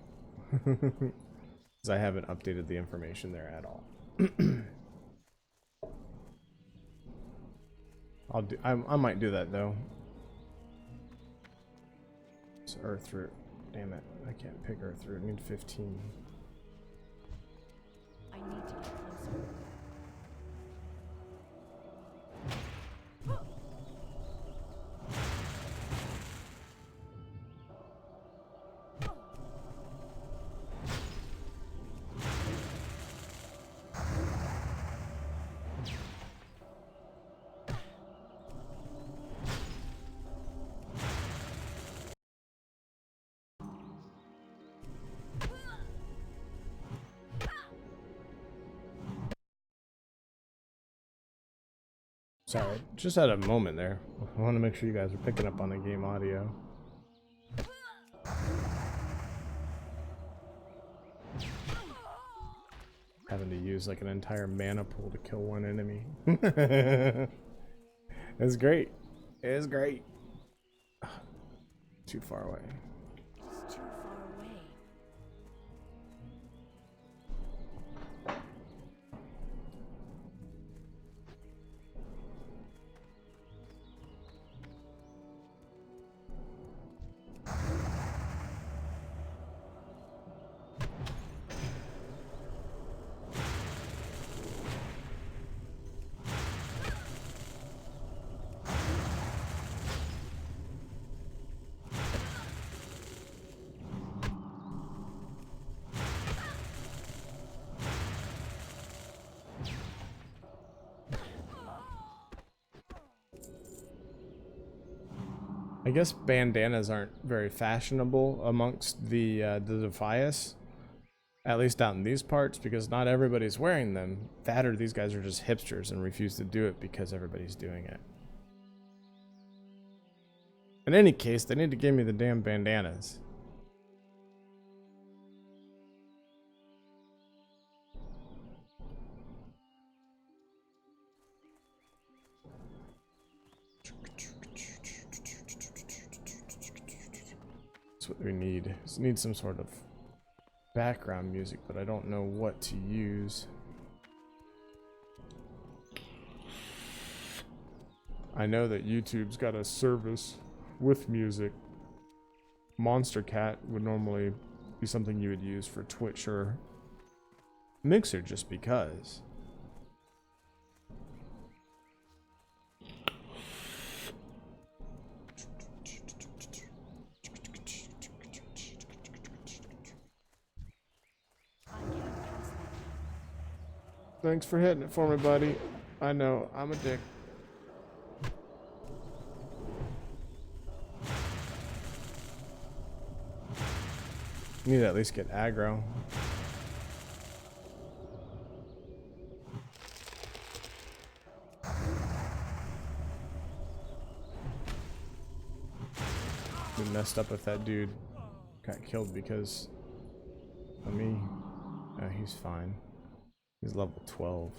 Because I haven't updated the information there at all. I might do that though. It's Earth Root. Damn it. I can't pick Earth Root. I need 15. I need to get closer. Sorry, just had a moment there. I want to make sure you guys are picking up on the game audio. Having to use like an entire mana pool to kill one enemy. It's great. It's great. Too far away. It's too far away. I guess bandanas aren't very fashionable amongst the Defias, at least out in these parts, because not everybody's wearing them. That or these guys are just hipsters and refuse to do it because everybody's doing it. In any case, they need to give me the damn bandanas. what we need. We need some sort of background music, but I don't know what to use. I know that YouTube's got a service with music. Monster Cat would normally be something you would use for Twitch or Mixer just because. Thanks for hitting it for me, buddy. I know, I'm a dick. Need to at least get aggro. We messed up if that dude got killed because of me. Oh, he's fine. He's level 12. I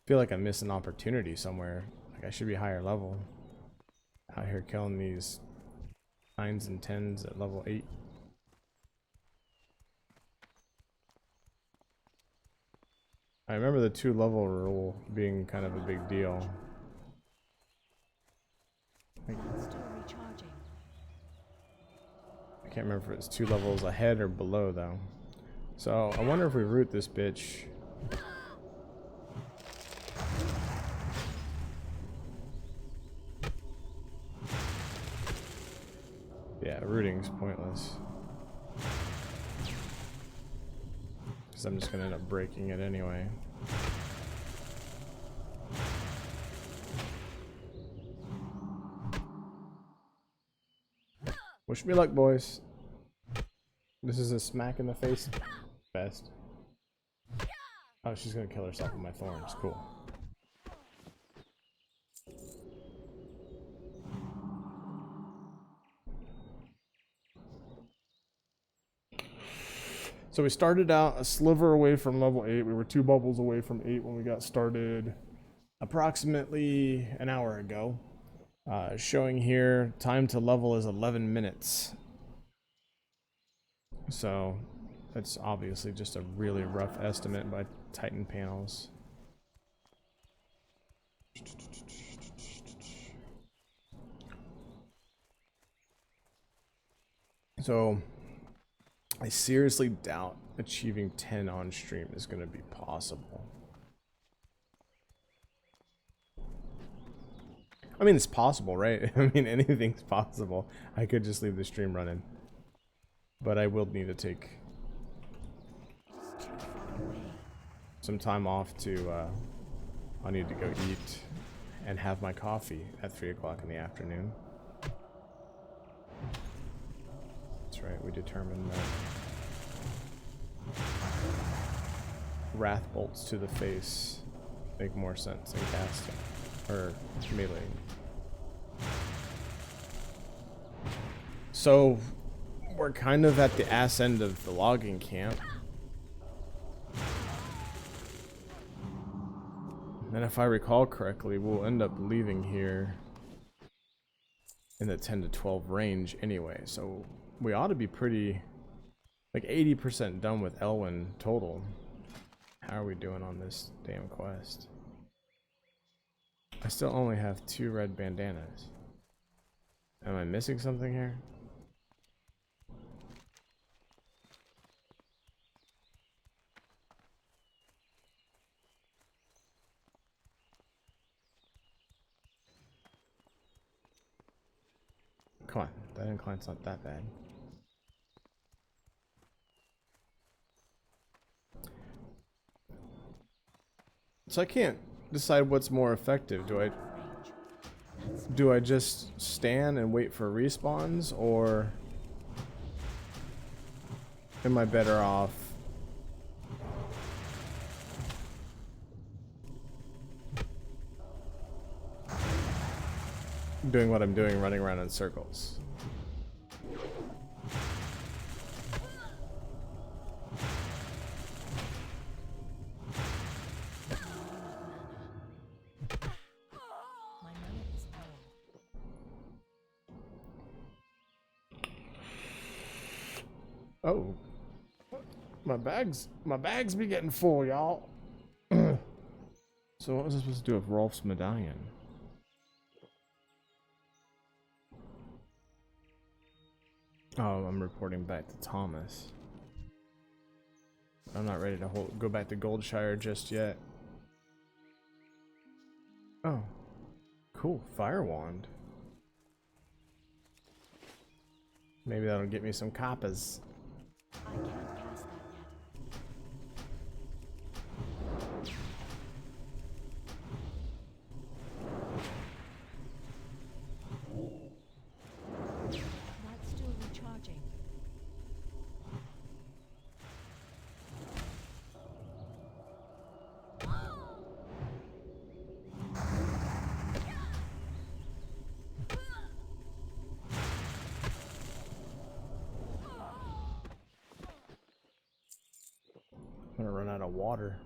feel like I missed an opportunity somewhere. Like I should be higher level. Out here killing these 9s and 10s at level 8. I remember the 2 level rule being kind of a big deal. Still recharging. I can't remember if it's 2 levels ahead or below though. So I wonder if we root this bitch. Yeah, rooting's pointless. Because I'm just gonna end up breaking it anyway. Wish me luck, boys. This is a smack in the face fest. Oh, she's gonna kill herself with my thorns. Cool. So we started out a sliver away from level 8. We were 2 bubbles away from 8 when we got started approximately an hour ago. Showing here, time to level is 11 minutes. So that's obviously just a really rough estimate by Titan panels. So I seriously doubt achieving 10 on stream is going to be possible. I mean, it's possible, right? I mean, anything's possible. I could just leave the stream running. But I will need to take some time off to, I need to go eat and have my coffee at 3 o'clock in the afternoon. That's right, we determined that wrath bolts to the face make more sense in casting, or melee. So, we're kind of at the ass end of the logging camp. And if I recall correctly, we'll end up leaving here in the 10 to 12 range anyway. So we ought to be pretty, like 80% done with Elwyn total. How are we doing on this damn quest? I still only have 2 red bandanas. Am I missing something here? Come on, that incline's not that bad. So I can't decide what's more effective. Do I just stand and wait for respawns, or am I better off doing what I'm doing, running around in circles? My mana is low. Oh. My bags be getting full, y'all. So what was I supposed to do with Rolf's medallion? Oh, I'm reporting back to Thomas. I'm not ready to go back to Goldshire just yet. Oh. Cool, fire wand. Maybe that'll get me some kappas. I can't cast that yet. That's still recharging. I'm gonna run out of water.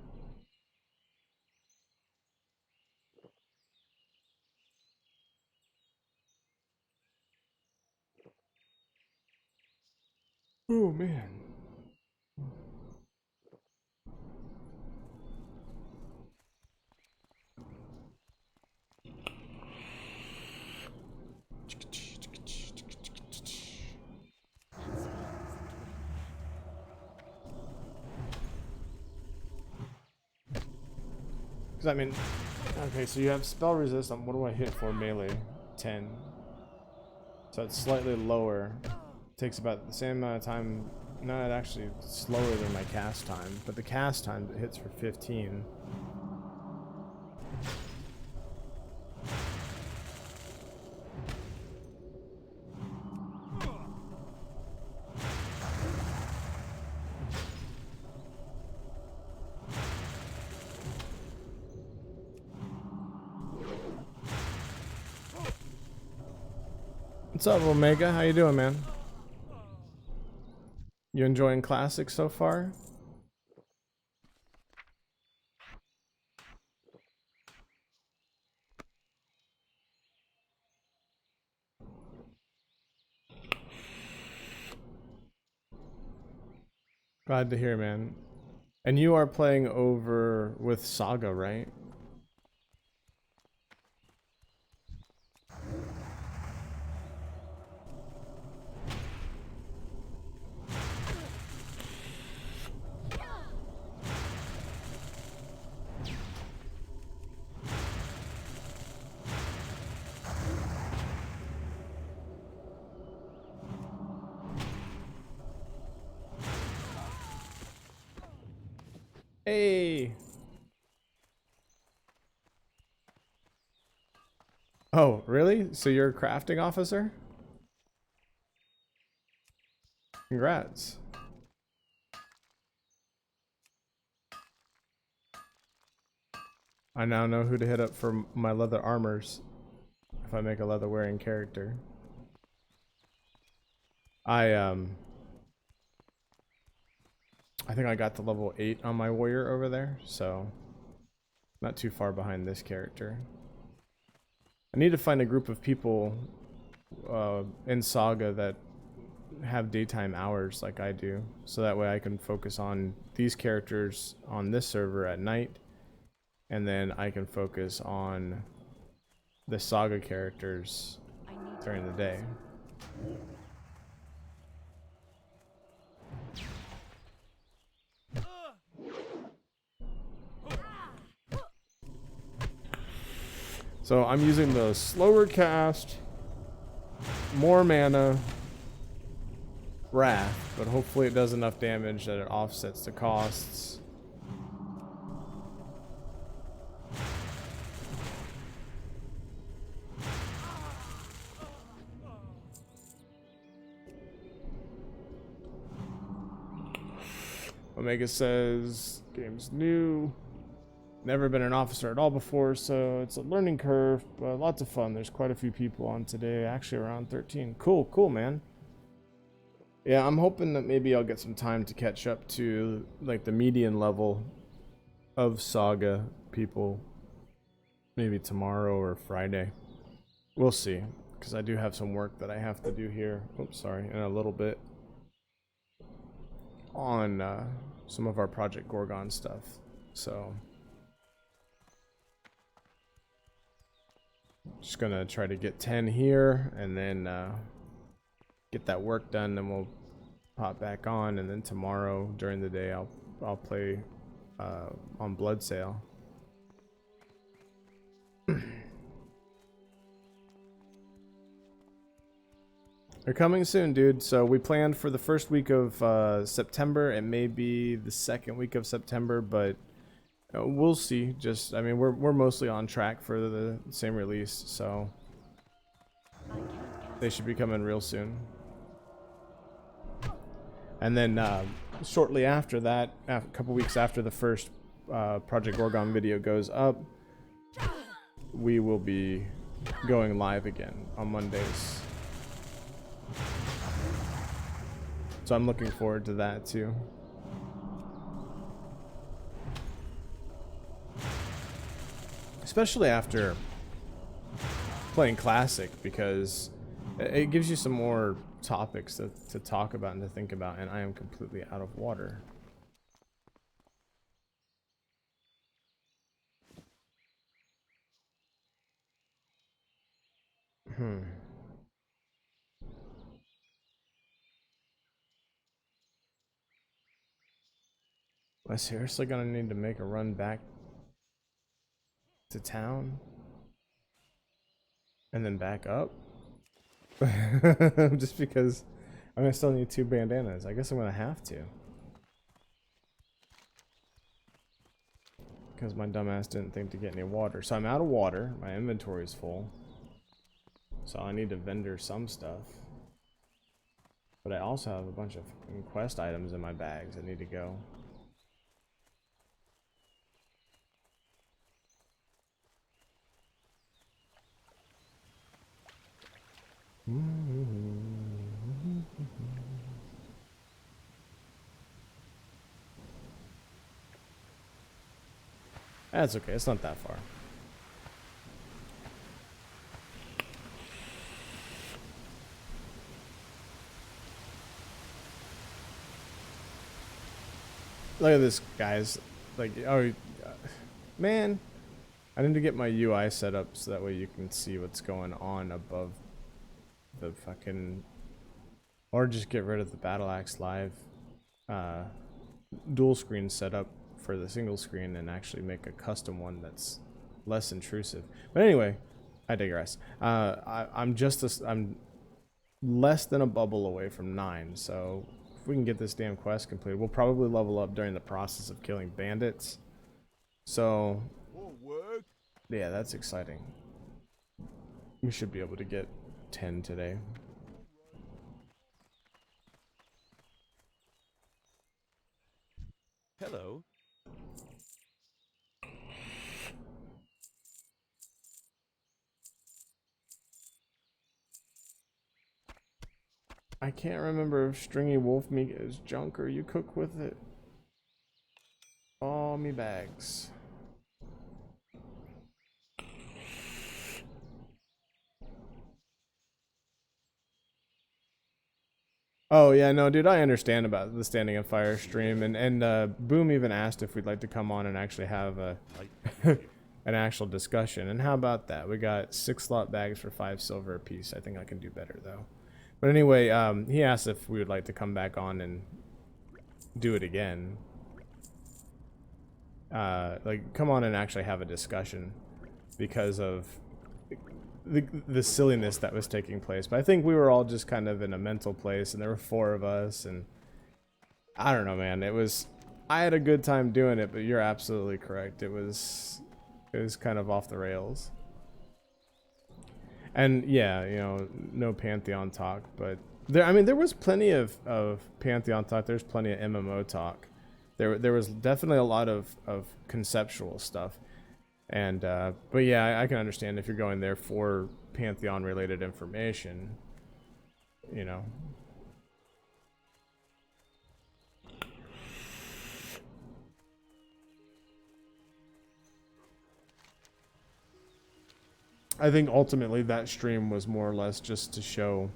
Oh man. Because I mean, okay, so you have spell resist on what do I hit for melee? 10. So it's slightly lower. Takes about the same amount of time. No, it actually slower than my cast time, but the cast time it hits for 15. What's up, Omega? How you doing, man? You enjoying Classic so far? Glad to hear, man. And you are playing over with Saga, right? Hey! Oh, really? So you're a crafting officer? Congrats. I now know who to hit up for my leather armors if I make a leather wearing character. I think I got to level 8 on my warrior over there, so not too far behind this character. I need to find a group of people in Saga that have daytime hours like I do, so that way I can focus on these characters on this server at night, and then I can focus on the Saga characters during the day. So I'm using the slower cast, more mana, Wrath, but hopefully it does enough damage that it offsets the costs. Omega says, game's new. Never been an officer at all before, so it's a learning curve, but lots of fun. There's quite a few people on today, actually around 13. Cool, cool, man. Yeah, I'm hoping that maybe I'll get some time to catch up to like the median level of Saga people. Maybe tomorrow or Friday. We'll see, because I do have some work that I have to do here. Oops, sorry, in a little bit. on some of our Project Gorgon stuff. So just gonna try to get 10 here and then get that work done, then we'll pop back on, and then tomorrow during the day I'll play on Blood Sale. They're coming soon, dude. So we planned for the first week of September. It may be the second week of September, but we'll see. Just, I mean, we're mostly on track for the same release, so they should be coming real soon. And then shortly after that, a couple weeks after the first Project Gorgon video goes up, we will be going live again on Mondays. So I'm looking forward to that too. Especially after playing Classic, because it gives you some more topics to talk about and to think about, and I am completely out of water. Am I seriously gonna need to make a run back to town? And then back up? Just because I'm gonna still need 2 bandanas. I guess I'm gonna have to. Because my dumbass didn't think to get any water. So I'm out of water. My inventory is full. So I need to vendor some stuff. But I also have a bunch of quest items in my bags that need to go. That's okay, it's not that far. Look at this, guys. Like, oh, man. I need to get my UI set up so that way you can see what's going on above the fucking... Or just get rid of the Battle Axe Live dual screen setup for the single screen and actually make a custom one that's less intrusive. But anyway, I digress. I'm less than a bubble away from 9, so if we can get this damn quest completed, we'll probably level up during the process of killing bandits. So yeah, that's exciting. We should be able to get 10 today. Hello. I can't remember if stringy wolf meat is junk or you cook with it. Oh, me bags. Oh yeah, no, dude, I understand about the Standing on Fire stream, and Boom even asked if we'd like to come on and actually have a an actual discussion. And how about that? We got 6 slot bags for 5 silver a piece. I think I can do better though. But anyway, he asked if we would like to come back on and do it again. Like, come on and actually have a discussion because of the silliness that was taking place. But I think we were all just kind of in a mental place, and there were 4 of us, and I don't know, man. I had a good time doing it, but you're absolutely correct. It was kind of off the rails. And yeah, you know, no Pantheon talk, but there was plenty of Pantheon talk. There's plenty of MMO talk. There was definitely a lot of conceptual stuff. And but yeah, I can understand if you're going there for Pantheon related information, you know. I think ultimately that stream was more or less just to show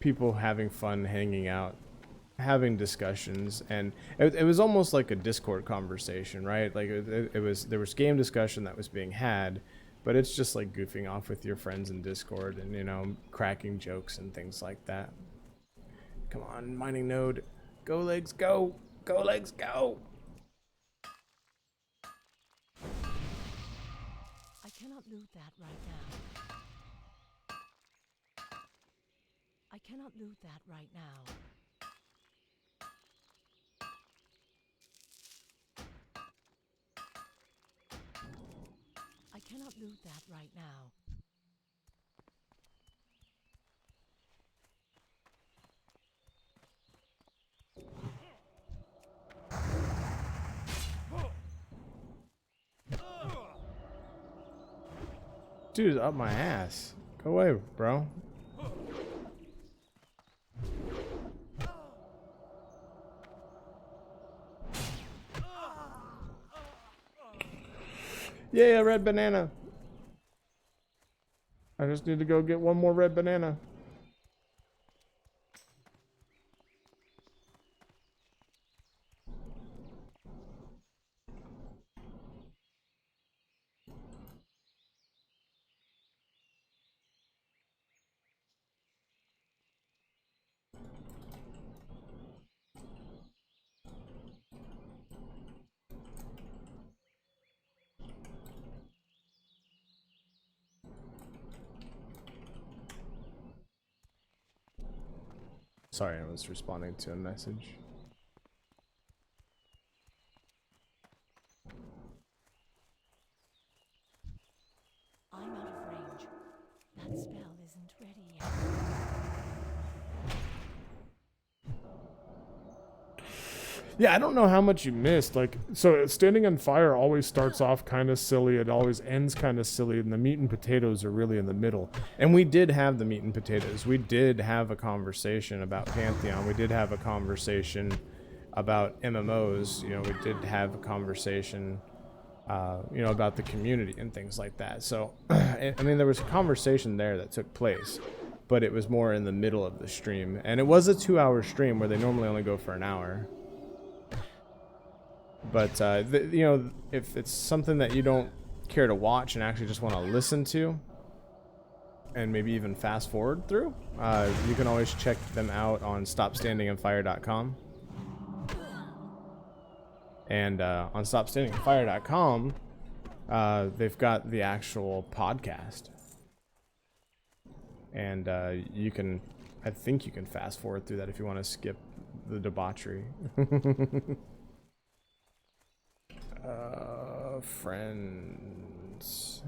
people having fun, hanging out, having discussions, and it was almost like a Discord conversation, right? Like it was, there was game discussion that was being had, but it's just like goofing off with your friends in Discord and, you know, cracking jokes and things like that. Come on, mining node. Go legs, go! Go legs, go! I cannot loot that right now. I cannot loot that right now. I cannot loot that right now. Dude's up my ass. Go away, bro. Yeah, red banana. I just need to go get one more red banana. Sorry, I was responding to a message. I'm out of range. That spell isn't ready yet. Yeah, I don't know how much you missed. Like, so standing on fire always starts off kind of silly. It always ends kind of silly, and the meat and potatoes are really in the middle. And we did have the meat and potatoes. We did have a conversation about Pantheon. We did have a conversation about MMOs. You know, we did have a conversation, you know, about the community and things like that. So, I mean, there was a conversation there that took place, but it was more in the middle of the stream. And it was a 2-hour stream where they normally only go for an hour. But, you know, if it's something that you don't care to watch and actually just want to listen to, and maybe even fast forward through, you can always check them out on stopstandingandfire.com. And on stopstandingandfire.com, they've got the actual podcast. And you can, I think you can fast forward through that if you want to skip the debauchery. Friends.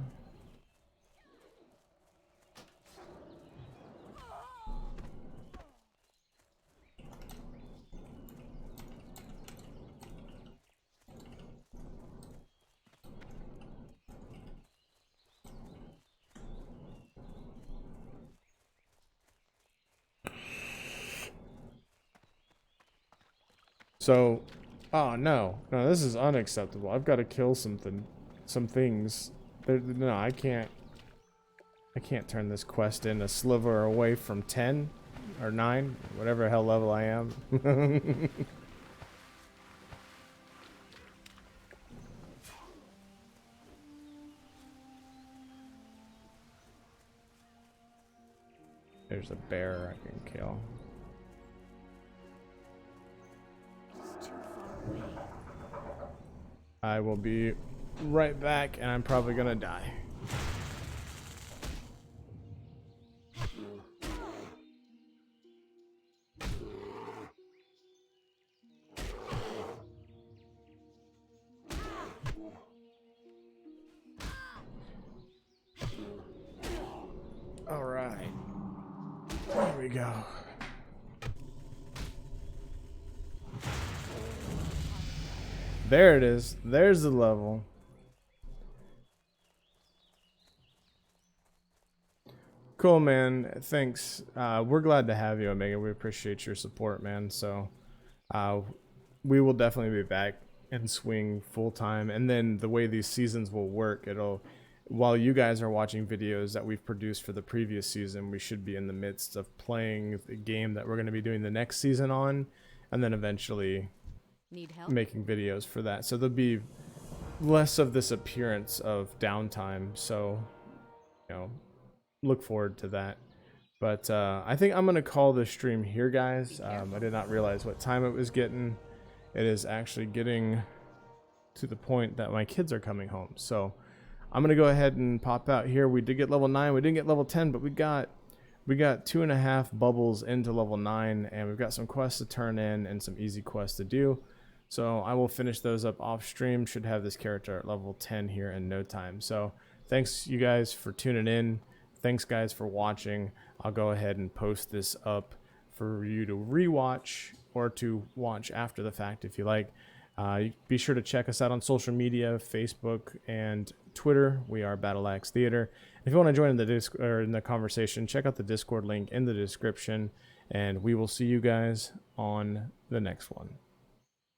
So, oh no, this is unacceptable. I've got to kill some things. No, I can't turn this quest in a sliver away from 10 or 9, whatever hell level I am. There's a bear I can kill. It's too far away. I will be right back, and I'm probably gonna die. All right, there we go. There it is. There's the level. Cool, man. Thanks. We're glad to have you, Omega. We appreciate your support, man. So we will definitely be back in swing full time. And then the way these seasons will work, while you guys are watching videos that we've produced for the previous season, we should be in the midst of playing the game that we're going to be doing the next season on. and then eventually Need help? making videos for that. So there'll be less of this appearance of downtime. So, you know, look forward to that. But I think I'm going to call this stream here, guys. I did not realize what time it was getting. It is actually getting to the point that my kids are coming home. So I'm going to go ahead and pop out here. We did get level 9. We didn't get level 10, but we got 2.5 bubbles into level 9, and we've got some quests to turn in and some easy quests to do. So I will finish those up off stream. Should have this character at level 10 here in no time. So thanks you guys for tuning in. Thanks guys for watching. I'll go ahead and post this up for you to rewatch or to watch after the fact if you like. Be sure to check us out on social media, Facebook and Twitter. We are Battle Axe Theater. If you want to join in the conversation, check out the Discord link in the description, and we will see you guys on the next one.